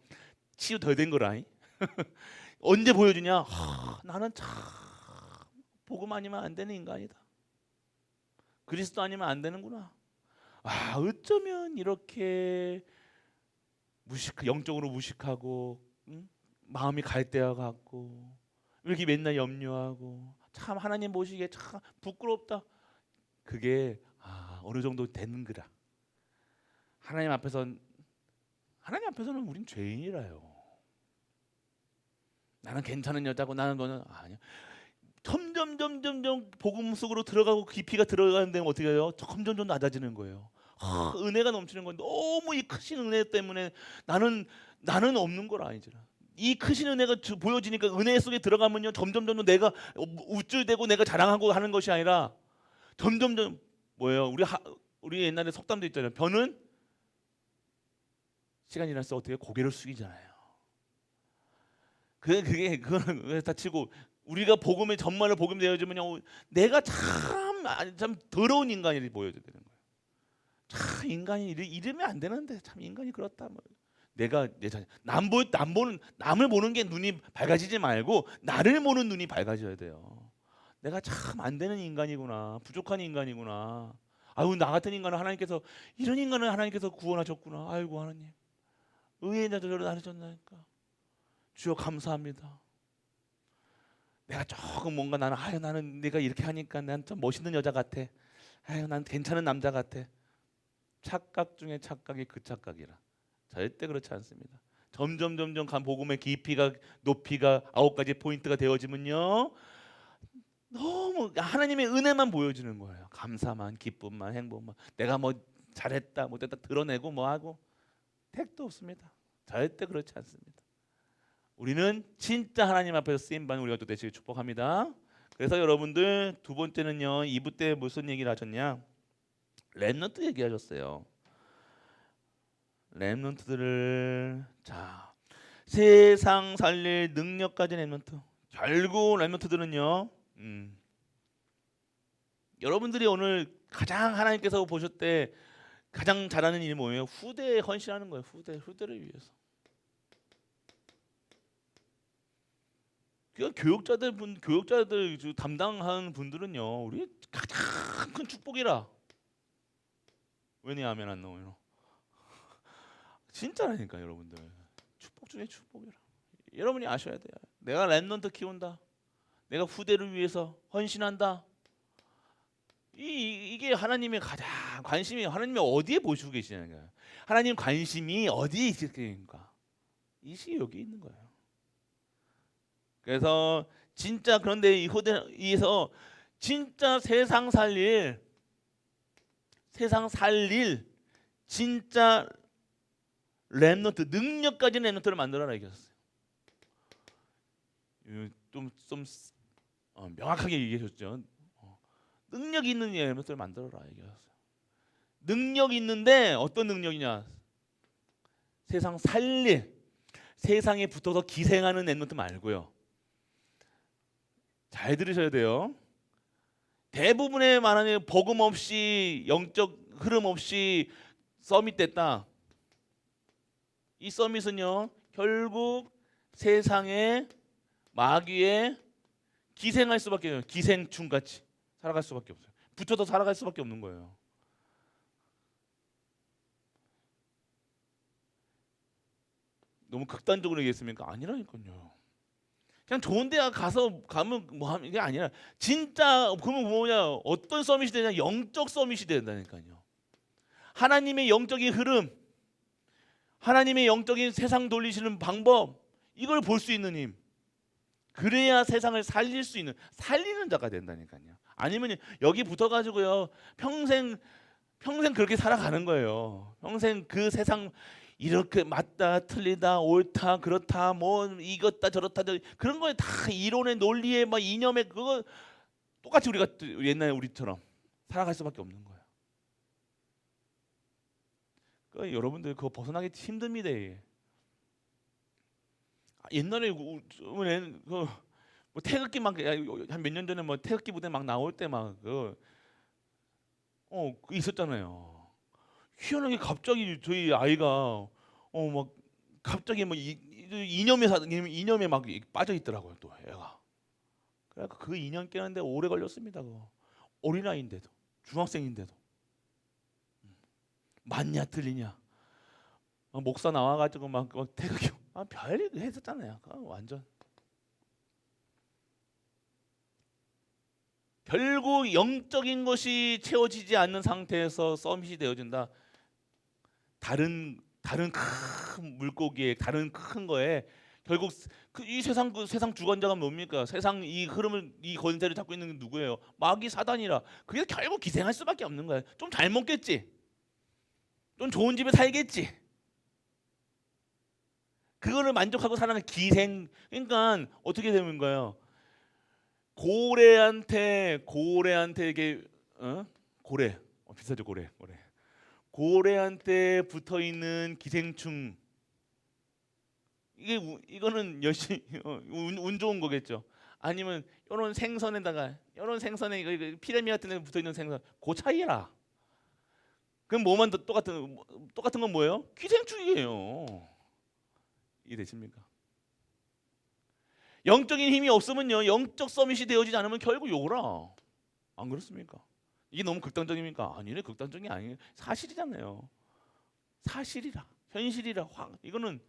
치유 더 된 거라. 언제 보여주냐? 나는 참 복음 아니면 안 되는 인간이다. 그리스도 아니면 안 되는구나. 어쩌면 이렇게 영적으로 무식하고, 마음이 갈대와 같고, 이렇게 맨날 염려하고, 참 하나님 보시기에 참 부끄럽다. 그게 어느 정도 되는 거라. 하나님 앞에서는 우린 죄인이라요. 나는 괜찮은 여자고, 너는 아니야. 점점 복음 속으로 들어가고 깊이가 들어가는 데는 어떻게 해요? 점점 낮아지는 거예요. 은혜가 넘치는 건데 너무 이 크신 은혜 때문에 나는 없는 걸 아니잖아. 이 크신 은혜가 보여지니까 은혜 속에 들어가면요 점점 내가 우쭐대고 내가 자랑하고 하는 것이 아니라 점점 뭐예요? 우리 옛날에 속담도 있잖아요. 변은 시간이 지날수록 어떻게 고개를 숙이잖아요. 그거는 다 치고 우리가 복음의 전말을 복음 되어주면요 내가 참 더러운 인간이 보여야 되는 거예요. 참 인간이 이러면 안 되는데 참 인간이 그렇다. 내가 내 자신 남을 보는 게 눈이 밝아지지 말고 나를 보는 눈이 밝아져야 돼요. 내가 참 안 되는 인간이구나, 부족한 인간이구나. 나 같은 인간은 이런 인간을 하나님께서 구원하셨구나. 아이고 하나님, 의의 자들을 나르셨나니까 주여 감사합니다. 내가 조금 뭔가 나는 내가 이렇게 하니까 난 좀 멋있는 여자 같아. 난 괜찮은 남자 같아. 착각 중에 착각이 그 착각이라. 절대 그렇지 않습니다. 점점 간 복음의 깊이가 높이가 9가지 포인트가 되어지면요 너무 하나님의 은혜만 보여주는 거예요. 감사만, 기쁨만, 행복만. 내가 뭐 잘했다 못했다 드러내고 뭐하고 택도 없습니다. 절대 그렇지 않습니다. 우리는 진짜 하나님 앞에서 쓰임받는 우리가 또 되시길 축복합니다. 그래서 여러분들 두 번째는요 2부 때 무슨 얘기를 하셨냐, 렘넌트 얘기하셨어요. 렘넌트들을 세상 살릴 능력 가진 렘넌트. 결국 렘넌트들은요 여러분들이 오늘 가장 하나님께서 보실 때 가장 잘하는 일이 뭐예요? 후대에 헌신하는 거예요. 후대를 위해서. 그러니까 교육자들 담당하는 분들은요 우리 가장 큰 축복이라. 왜냐하면 안 나와요. 진짜라니까 여러분들. 축복 중에 축복이라. 여러분이 아셔야 돼요. 내가 렘넌트 키운다. 내가 후대를 위해서 헌신한다. 이게 하나님의 가장 관심이, 하나님이 어디에 보시고 계시냐는. 하나님 관심이 어디에 있을까? 이 시기 여기 있는 거예요. 그래서 진짜 그런데 이 후대에서 진짜 세상 살릴 진짜 렘넌트, 능력 가진 렘넌트를 만들어라 얘기했어요. 좀 명확하게 얘기하셨죠. 능력 있는 렘넌트를 만들어라 얘기했어요. 능력 있는데 어떤 능력이냐? 세상 살릴, 세상에 붙어서 기생하는 렘넌트 말고요. 잘 들으셔야 돼요. 대부분의 말하는 복음 없이 영적 흐름 없이 서밋됐다. 이 서밋은요 결국 세상의 마귀에 기생할 수밖에 없어요. 기생충같이 살아갈 수밖에 없어요. 붙어서 살아갈 수밖에 없는 거예요. 너무 극단적으로 얘기했습니까? 아니라니까요. 그냥 좋은 데 가면 뭐 하는 게 아니라 진짜 그러면 뭐냐? 어떤 서밋이 되냐? 영적 서밋이 된다니까요. 하나님의 영적인 흐름, 하나님의 영적인 세상 돌리시는 방법, 이걸 볼 수 있는 힘. 그래야 세상을 살릴 수 있는 살리는 자가 된다니까요. 아니면 여기 붙어가지고요 평생 그렇게 살아가는 거예요. 평생 그 세상 이렇게 맞다 틀리다 옳다 그렇다 뭐 이것다 저렇다 그런 거에 다 이론의 논리에 막 이념에 그거 똑같이 우리가 옛날에 우리처럼 살아갈 수밖에 없는 거예요. 여러분들 그거 벗어나기 힘듭니다. 이게. 옛날에 뭐 태극기 막 한 몇 년 전에 뭐 태극기 부대 막 나올 때 막 그 있었잖아요. 희한하게 갑자기 저희 아이가 막 갑자기 뭐 이념에 막 빠져 있더라고요. 또 애가. 그래서 그 인연 깨는데 오래 걸렸습니다. 그거. 어린아이인데도 중학생인데도 맞냐 틀리냐. 목사 나와가지고 막 태극기 별일 했었잖아요. 완전. 결국 영적인 것이 채워지지 않는 상태에서 서밋이 되어진다. 다른 큰 물고기에 다른 큰 거에 결국 이 세상 주관자가 뭡니까? 세상 이 흐름을 이 권세를 잡고 있는 게 누구예요? 마귀 사단이라. 그게 결국 기생할 수밖에 없는 거예요. 좀 잘 먹겠지. 좀 좋은 집에 살겠지. 그거를 만족하고 사는 기생. 그러니까 어떻게 되는 거예요? 고래한테 이게 고래 비슷하죠. 고래한테 붙어 있는 기생충. 이거는 열심히 운 좋은 거겠죠. 아니면 이런 생선에 이거 피라미 같은 데 붙어 있는 생선 그 차이라. 그럼 뭐만 더 똑같은 건 뭐예요? 기생충이에요. 이해되십니까? 영적인 힘이 없으면요 영적 서밋이 되어지지 않으면 결국 요거라. 안 그렇습니까? 이게 너무 극단적입니까? 아니래. 극단적이 아니에요. 사실이잖아요. 사실이라 현실이라 이거는.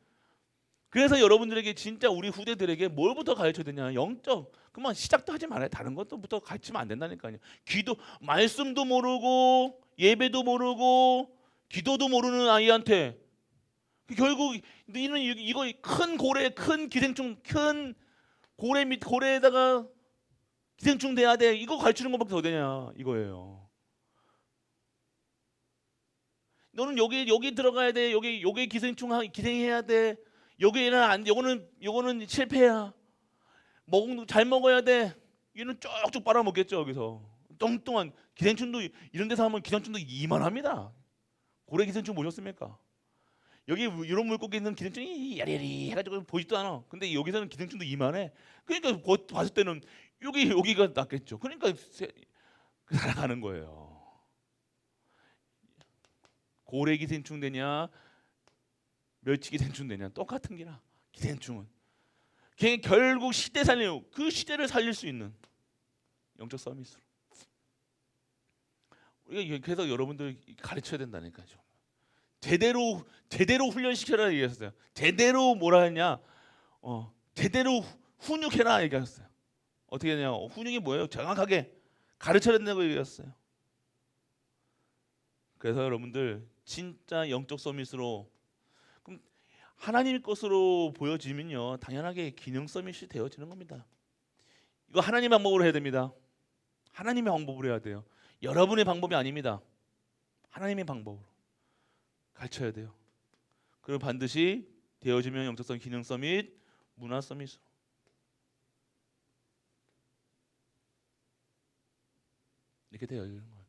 그래서 여러분들에게 진짜 우리 후대들에게 뭘부터 가르쳐야 되냐? 영적. 그만 시작도 하지 말아요. 다른 것도부터 가르치면 안 된다니까요. 기도 말씀도 모르고 예배도 모르고 기도도 모르는 아이한테 결국 너는 이거 큰 고래 큰 기생충 큰 고래에다가 기생충 돼야 돼. 이거 가르치는 것밖에 더 되냐 이거예요. 너는 여기 들어가야 돼. 여기 기생해야 돼. 여기는 안 요거는 실패야. 잘 먹어야 돼. 얘는 쭉쭉 빨아먹겠죠 여기서. 뚱뚱한 기생충도 이런 데서 하면 기생충도 이만합니다. 고래 기생충 보셨습니까? 여기 이런 물고기 있는 기생충이 야리야리 해가지고 보지도 않아. 근데 여기서는 기생충도 이만해. 그러니까 봤을 때는 여기가 낫겠죠. 그러니까 살아가는 거예요. 고래 기생충 되냐 멸치 기생충 되냐 똑같은 기라. 기생충은 결국 그 시대를 살릴 수 있는 영적 서밋으로. 우리가 그래서 여러분들 가르쳐야 된다니까요. 제대로 훈련시켜라 얘기했어요. 제대로 뭐라 했냐? 제대로 훈육해라 얘기했어요. 어떻게 했냐? 훈육이 뭐예요? 정확하게 가르쳐야 된다고 얘기했어요. 그래서 여러분들 진짜 영적 서밋으로 그럼 하나님의 것으로 보여지면요 당연하게 기능 서밋이 되어지는 겁니다. 이거 하나님 방법으로 해야 됩니다. 하나님의 방법으로 해야 돼요. 여러분의 방법이 아닙니다. 하나님의 방법으로 가르쳐야 돼요. 그리고 반드시 되어지면 영적성 기능 서밋, 문화 서밋으로 이렇게 되어지는 거예요.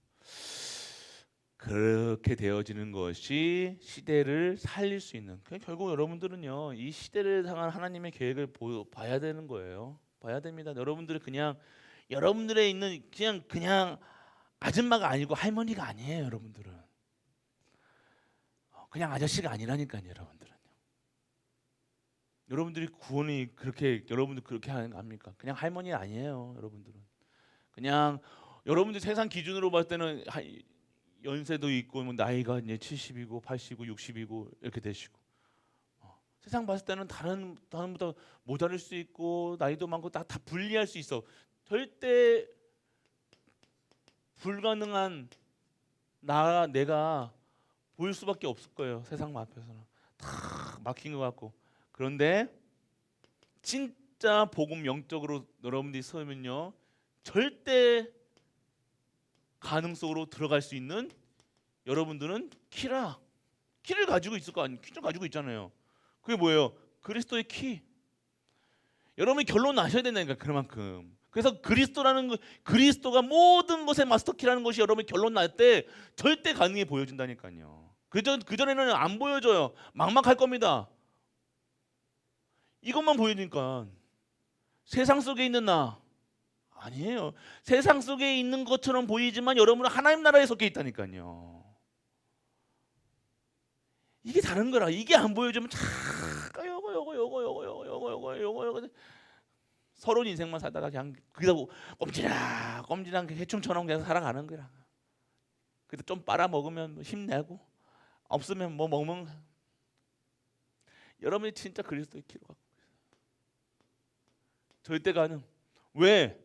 그렇게 되어지는 것이 시대를 살릴 수 있는. 결국 여러분들은요 이 시대를 향한 하나님의 계획을 봐야 되는 거예요. 봐야 됩니다. 여러분들은 그냥 여러분들의 있는 그냥 아줌마가 아니고 할머니가 아니에요. 여러분들은 그냥 아저씨가 아니라니까요, 여러분들은요. 여러분들이 구원이 그렇게 여러분들 그렇게 합니까? 그냥 할머니 아니에요, 여러분들은. 그냥 여러분들 세상 기준으로 봤을 때는 연세도 있고 뭐 나이가 이제 70이고 80이고 60이고 이렇게 되시고 세상 봤을 때는 다른보다 모자랄 수 있고 나이도 많고 다 분리할 수 있어. 절대 불가능한 내가 보일 수밖에 없을 거예요. 세상 앞에서는 다 막힌 것 같고. 그런데 진짜 복음 영적으로 여러분들이 서면요 절대 가능 속으로 들어갈 수 있는 여러분들은 키를 가지고 있을 거 아니에요. 키를 가지고 있잖아요. 그게 뭐예요? 그리스도의 키. 여러분이 결론 나셔야 된다니까 그만큼. 그래서 그리스도가 모든 것의 마스터키라는 것이 여러분이 결론 날 때 절대 가능해 보여진다니까요. 그전에는 안 보여져요. 막막할 겁니다. 이것만 보여주니까 세상 속에 있는 나 아니에요. 세상 속에 있는 것처럼 보이지만 여러분은 하나님 나라에 속해 있다니까요. 이게 다른 거라. 이게 안 보여주면 자꾸 요거 서러운 인생만 살다가 그냥 그러고 꼼지락 해충처럼 그냥 살아가는 거라. 그래도 좀 빨아먹으면 힘내고 없으면 뭐 먹으면 여러분이 진짜 그리스도의 키로 갖고 있어요. 절대 가능. 왜?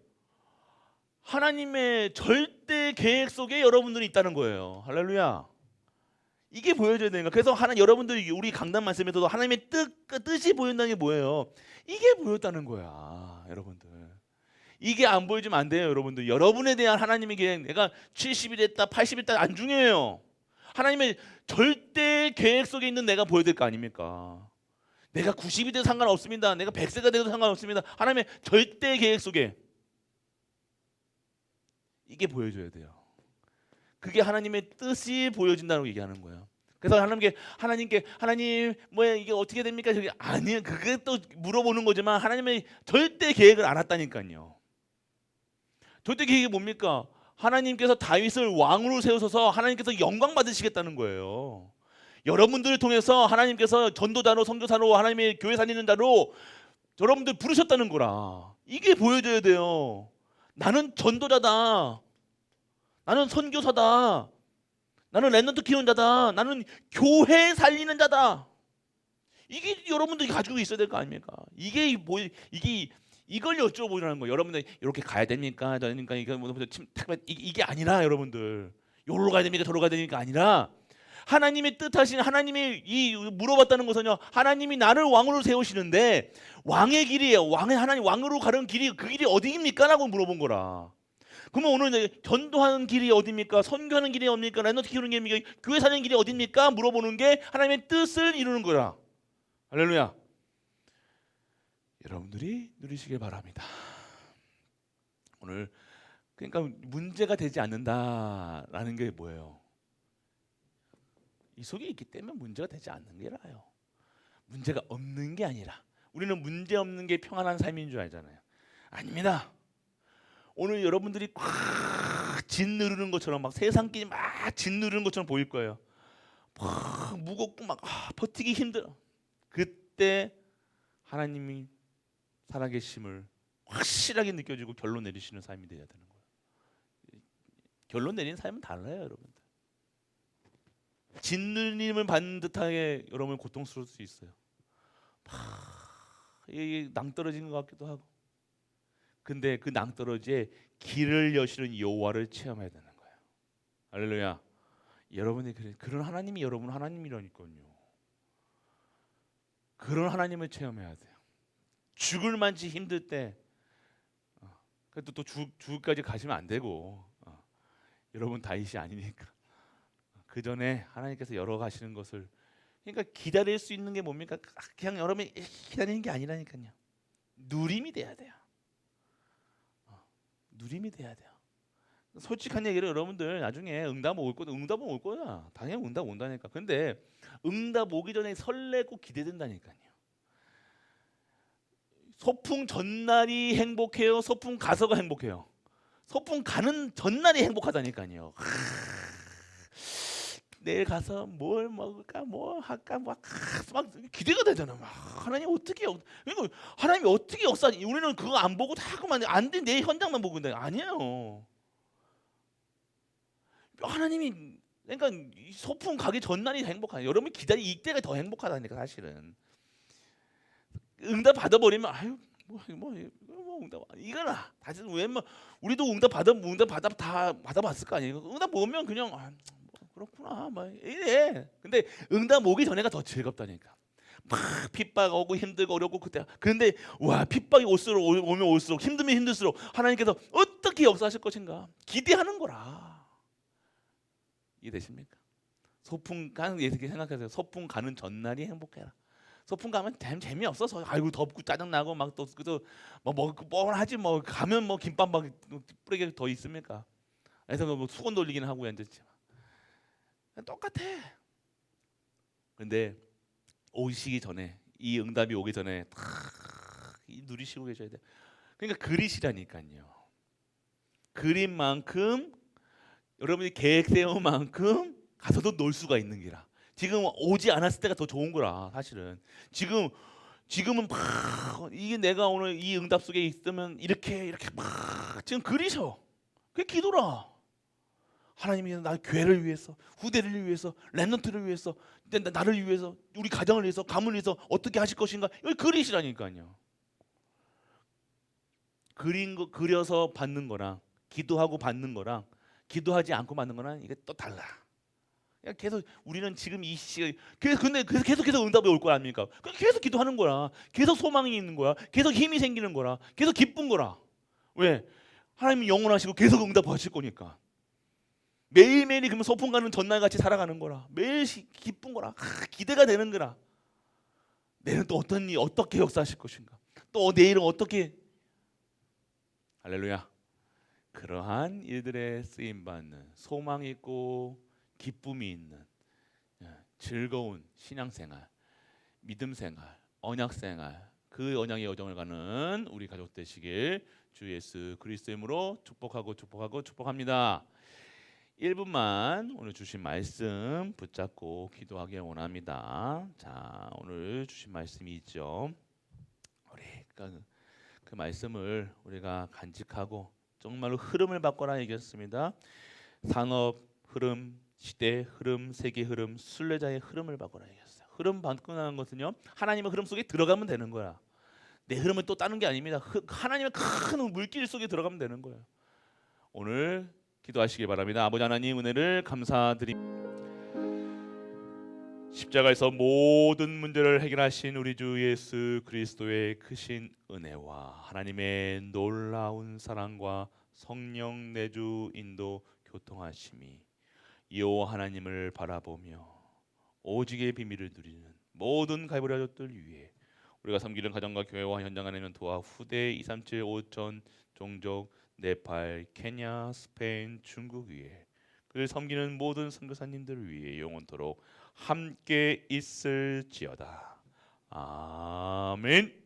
하나님의 절대 계획 속에 여러분들이 있다는 거예요. 할렐루야. 이게 보여줘야 되는 거야. 그래서 여러분들이 우리 강단 말씀에서도 하나님의 뜻이 보인다는 게 뭐예요? 이게 보였다는 거야, 여러분들. 이게 안 보여주면 안 돼요, 여러분들. 여러분에 대한 하나님의 계획, 내가 70이 됐다, 80이 됐다 안 중요해요. 하나님의 절대 계획 속에 있는 내가 보여야 될 거 아닙니까? 내가 90이 돼도 상관없습니다. 내가 100세가 돼도 상관없습니다. 하나님의 절대 계획 속에 이게 보여줘야 돼요. 그게 하나님의 뜻이 보여진다고 얘기하는 거예요. 그래서 하나님 뭐야 이게 어떻게 됩니까? 저게 아니에요. 그게 또 물어보는 거지만 하나님의 절대 계획을 알았다니까요. 절대 계획이 뭡니까? 하나님께서 다윗을 왕으로 세우셔서 하나님께서 영광 받으시겠다는 거예요. 여러분들을 통해서 하나님께서 전도자로 선교사로 하나님의 교회 다니는 자로 여러분들 부르셨다는 거라. 이게 보여줘야 돼요. 나는 전도자다. 나는 선교사다. 나는 랩런트 키우는 자다. 나는 교회 살리는 자다. 이게 여러분들이 가지고 있어야 될 거 아닙니까? 이게 이걸 여쭤보라는 거예요. 여러분들 이렇게 가야 됩니까? 그러니까 이게 아니라 여러분들 여기로 가야 됩니까? 저로 가야 됩니까? 아니라 하나님의 뜻하신 하나님이 물어봤다는 것은요. 하나님이 나를 왕으로 세우시는데 왕의 길이에요. 하나님 왕으로 가는 길이 그 길이 어디입니까? 라고 물어본 거라. 그러면 오늘 전도하는 길이 어디입니까? 선교하는 길이 어디입니까? 랩런트 키우는 길입니까? 교회 사는 길이 어디입니까? 물어보는 게 하나님의 뜻을 이루는 거라. 할렐루야. 여러분들이 누리시길 바랍니다. 오늘 그러니까 문제가 되지 않는다라는 게 뭐예요? 이 속에 있기 때문에 문제가 되지 않는 게라요. 문제가 없는 게 아니라 우리는 문제 없는 게 평안한 삶인 줄 알잖아요. 아닙니다. 오늘 여러분들이 꽉 짓누르는 것처럼 막 세상끼리 막 짓누르는 것처럼 보일 거예요. 막 무겁고 막 버티기 힘들어. 그때 하나님이 살아계심을 확실하게 느껴지고 결론 내리시는 삶이 되어야 되는 거예요. 결론 내리는 삶은 달라요, 여러분들. 짓누림을 받는 듯하게 여러분 고통스러울 수 있어요. 이게 낭떠러진 것 같기도 하고. 근데 그 낭떠러지에 길을 여시는 여호와를 체험해야 되는 거예요. 할렐루야. 여러분이 그런 하나님이 여러분 하나님이라니까요. 그런 하나님을 체험해야 돼요. 죽을 만치 힘들 때, 그래도 또 죽을까지 가시면 안 되고, 여러분 다윗이 아니니까. 그 전에 하나님께서 열어가시는 것을, 그러니까 기다릴 수 있는 게 뭡니까? 그냥 여러분이 기다리는 게 아니라니까요. 누림이 돼야 돼요. 누림이 돼야 돼요. 솔직한 얘기를 여러분들 나중에 응답 올 거야. 당연히 응답 온다니까. 근데 응답 오기 전에 설레고 기대된다니까요. 소풍 전날이 행복해요? 소풍 가서가 행복해요? 소풍 가는 전날이 행복하다니까요. 내일 가서 뭘 먹을까, 뭐 할까, 막 기대가 되잖아. 막 하나님 어떻게 그리고 하나님이 어떻게 역사하지? 우리는 그거 안 보고 자꾸만 안 돼, 내 현장만 보고 있는데 아니에요. 하나님이 그러니까 이 소풍 가기 전날이 행복하요. 여러분이 기다리 이때가 더 행복하다니까 사실은. 응답 받아버리면 아유 뭐 응답 이거나 다시 왜뭐 우리도 응답 받아 다 받아봤을 거 아니에요. 응답 보면 그냥 뭐 그렇구나 막 이래. 근데 응답 오기 전에가 더 즐겁다니까. 막 핍박 오고 힘들고 어렵고 그때 근데 와 핍박이 오면 올수록 힘들면 힘들수록 하나님께서 어떻게 역사하실 것인가 기대하는 거라. 이해되십니까? 소풍 가는 예렇게 생각하세요. 소풍 가는 전날이 행복해라. 소풍 가면 재미없어서 아이고 덥고 짜증 나고 막 또 그저 뭐 하지 뭐 가면 뭐 김밥 막 뿌리게 더 있습니까? 그래서 뭐 수건 돌리기는 하고 앉았지. 똑같아. 근데 오시기 전에 이 응답이 오기 전에 누리시고 계셔야 돼. 그러니까 그리시라니까요. 그린 만큼 여러분이 계획 세운 만큼 가서도 놀 수가 있는 기라. 지금 오지 않았을 때가 더 좋은 거라 사실은. 지금은 막 이게 내가 오늘 이 응답 속에 있으면 이렇게 막 지금 그리셔. 그게 기도라. 하나님이 나 교회를 위해서, 후대를 위해서, 렘넌트를 위해서, 나를 위해서, 우리 가정을 위해서, 가문을 위해서 어떻게 하실 것인가 이걸 그리시라니까요. 그린 거 그려서 받는 거랑 기도하고 받는 거랑 기도하지 않고 받는 거랑 이게 또 달라. 그냥 계속 우리는 지금 이 시간 근데 계속 응답이 올 거 아닙니까? 계속 기도하는 거야. 계속 소망이 있는 거야. 계속 힘이 생기는 거라. 계속 기쁜 거라. 왜? 하나님은 영원하시고 계속 응답하실 거니까. 매일매일이 그러면 소풍 가는 전날 같이 살아가는 거라. 매일 기쁜 거라. 기대가 되는 거라. 내일은 또 어떤 일 어떻게 역사하실 것인가? 또 내일은 어떻게 할렐루야. 그러한 일들에 쓰임 받는 소망 있고 기쁨이 있는 즐거운 신앙생활, 믿음생활, 언약생활 그 언약의 여정을 가는 우리 가족 되시길 주 예수 그리스도의 이름으로 축복합니다. 1분만 오늘 주신 말씀 붙잡고 기도하기 원합니다. 자, 오늘 주신 말씀이 있죠. 우리 그 말씀을 우리가 간직하고 정말로 흐름을 바꿔라 얘기했습니다. 산업 흐름, 시대 흐름, 세계 흐름, 순례자의 흐름을 바꿔라 얘기했어요. 흐름 바꾼다는 것은요, 하나님의 흐름 속에 들어가면 되는 거야. 내 흐름은 또 다른 게 아닙니다. 하나님의 큰 물길 속에 들어가면 되는 거예요. 오늘 기도하시길 바랍니다. 아버지 하나님 은혜를 감사드립니다. 십자가에서 모든 문제를 해결하신 우리 주 예수 그리스도의 크신 은혜와 하나님의 놀라운 사랑과 성령 내주 인도 교통하심이 여호와 하나님을 바라보며 오직의 비밀을 누리는 모든 가이브리 가족들 위해 우리가 섬기는 가정과 교회와 현장 안에는 도와 후대 237 5천 종족 네팔, 케냐, 스페인, 중국 위에 그를 섬기는 모든 선교사님들을 위해 영원토록 함께 있을지어다. 아멘.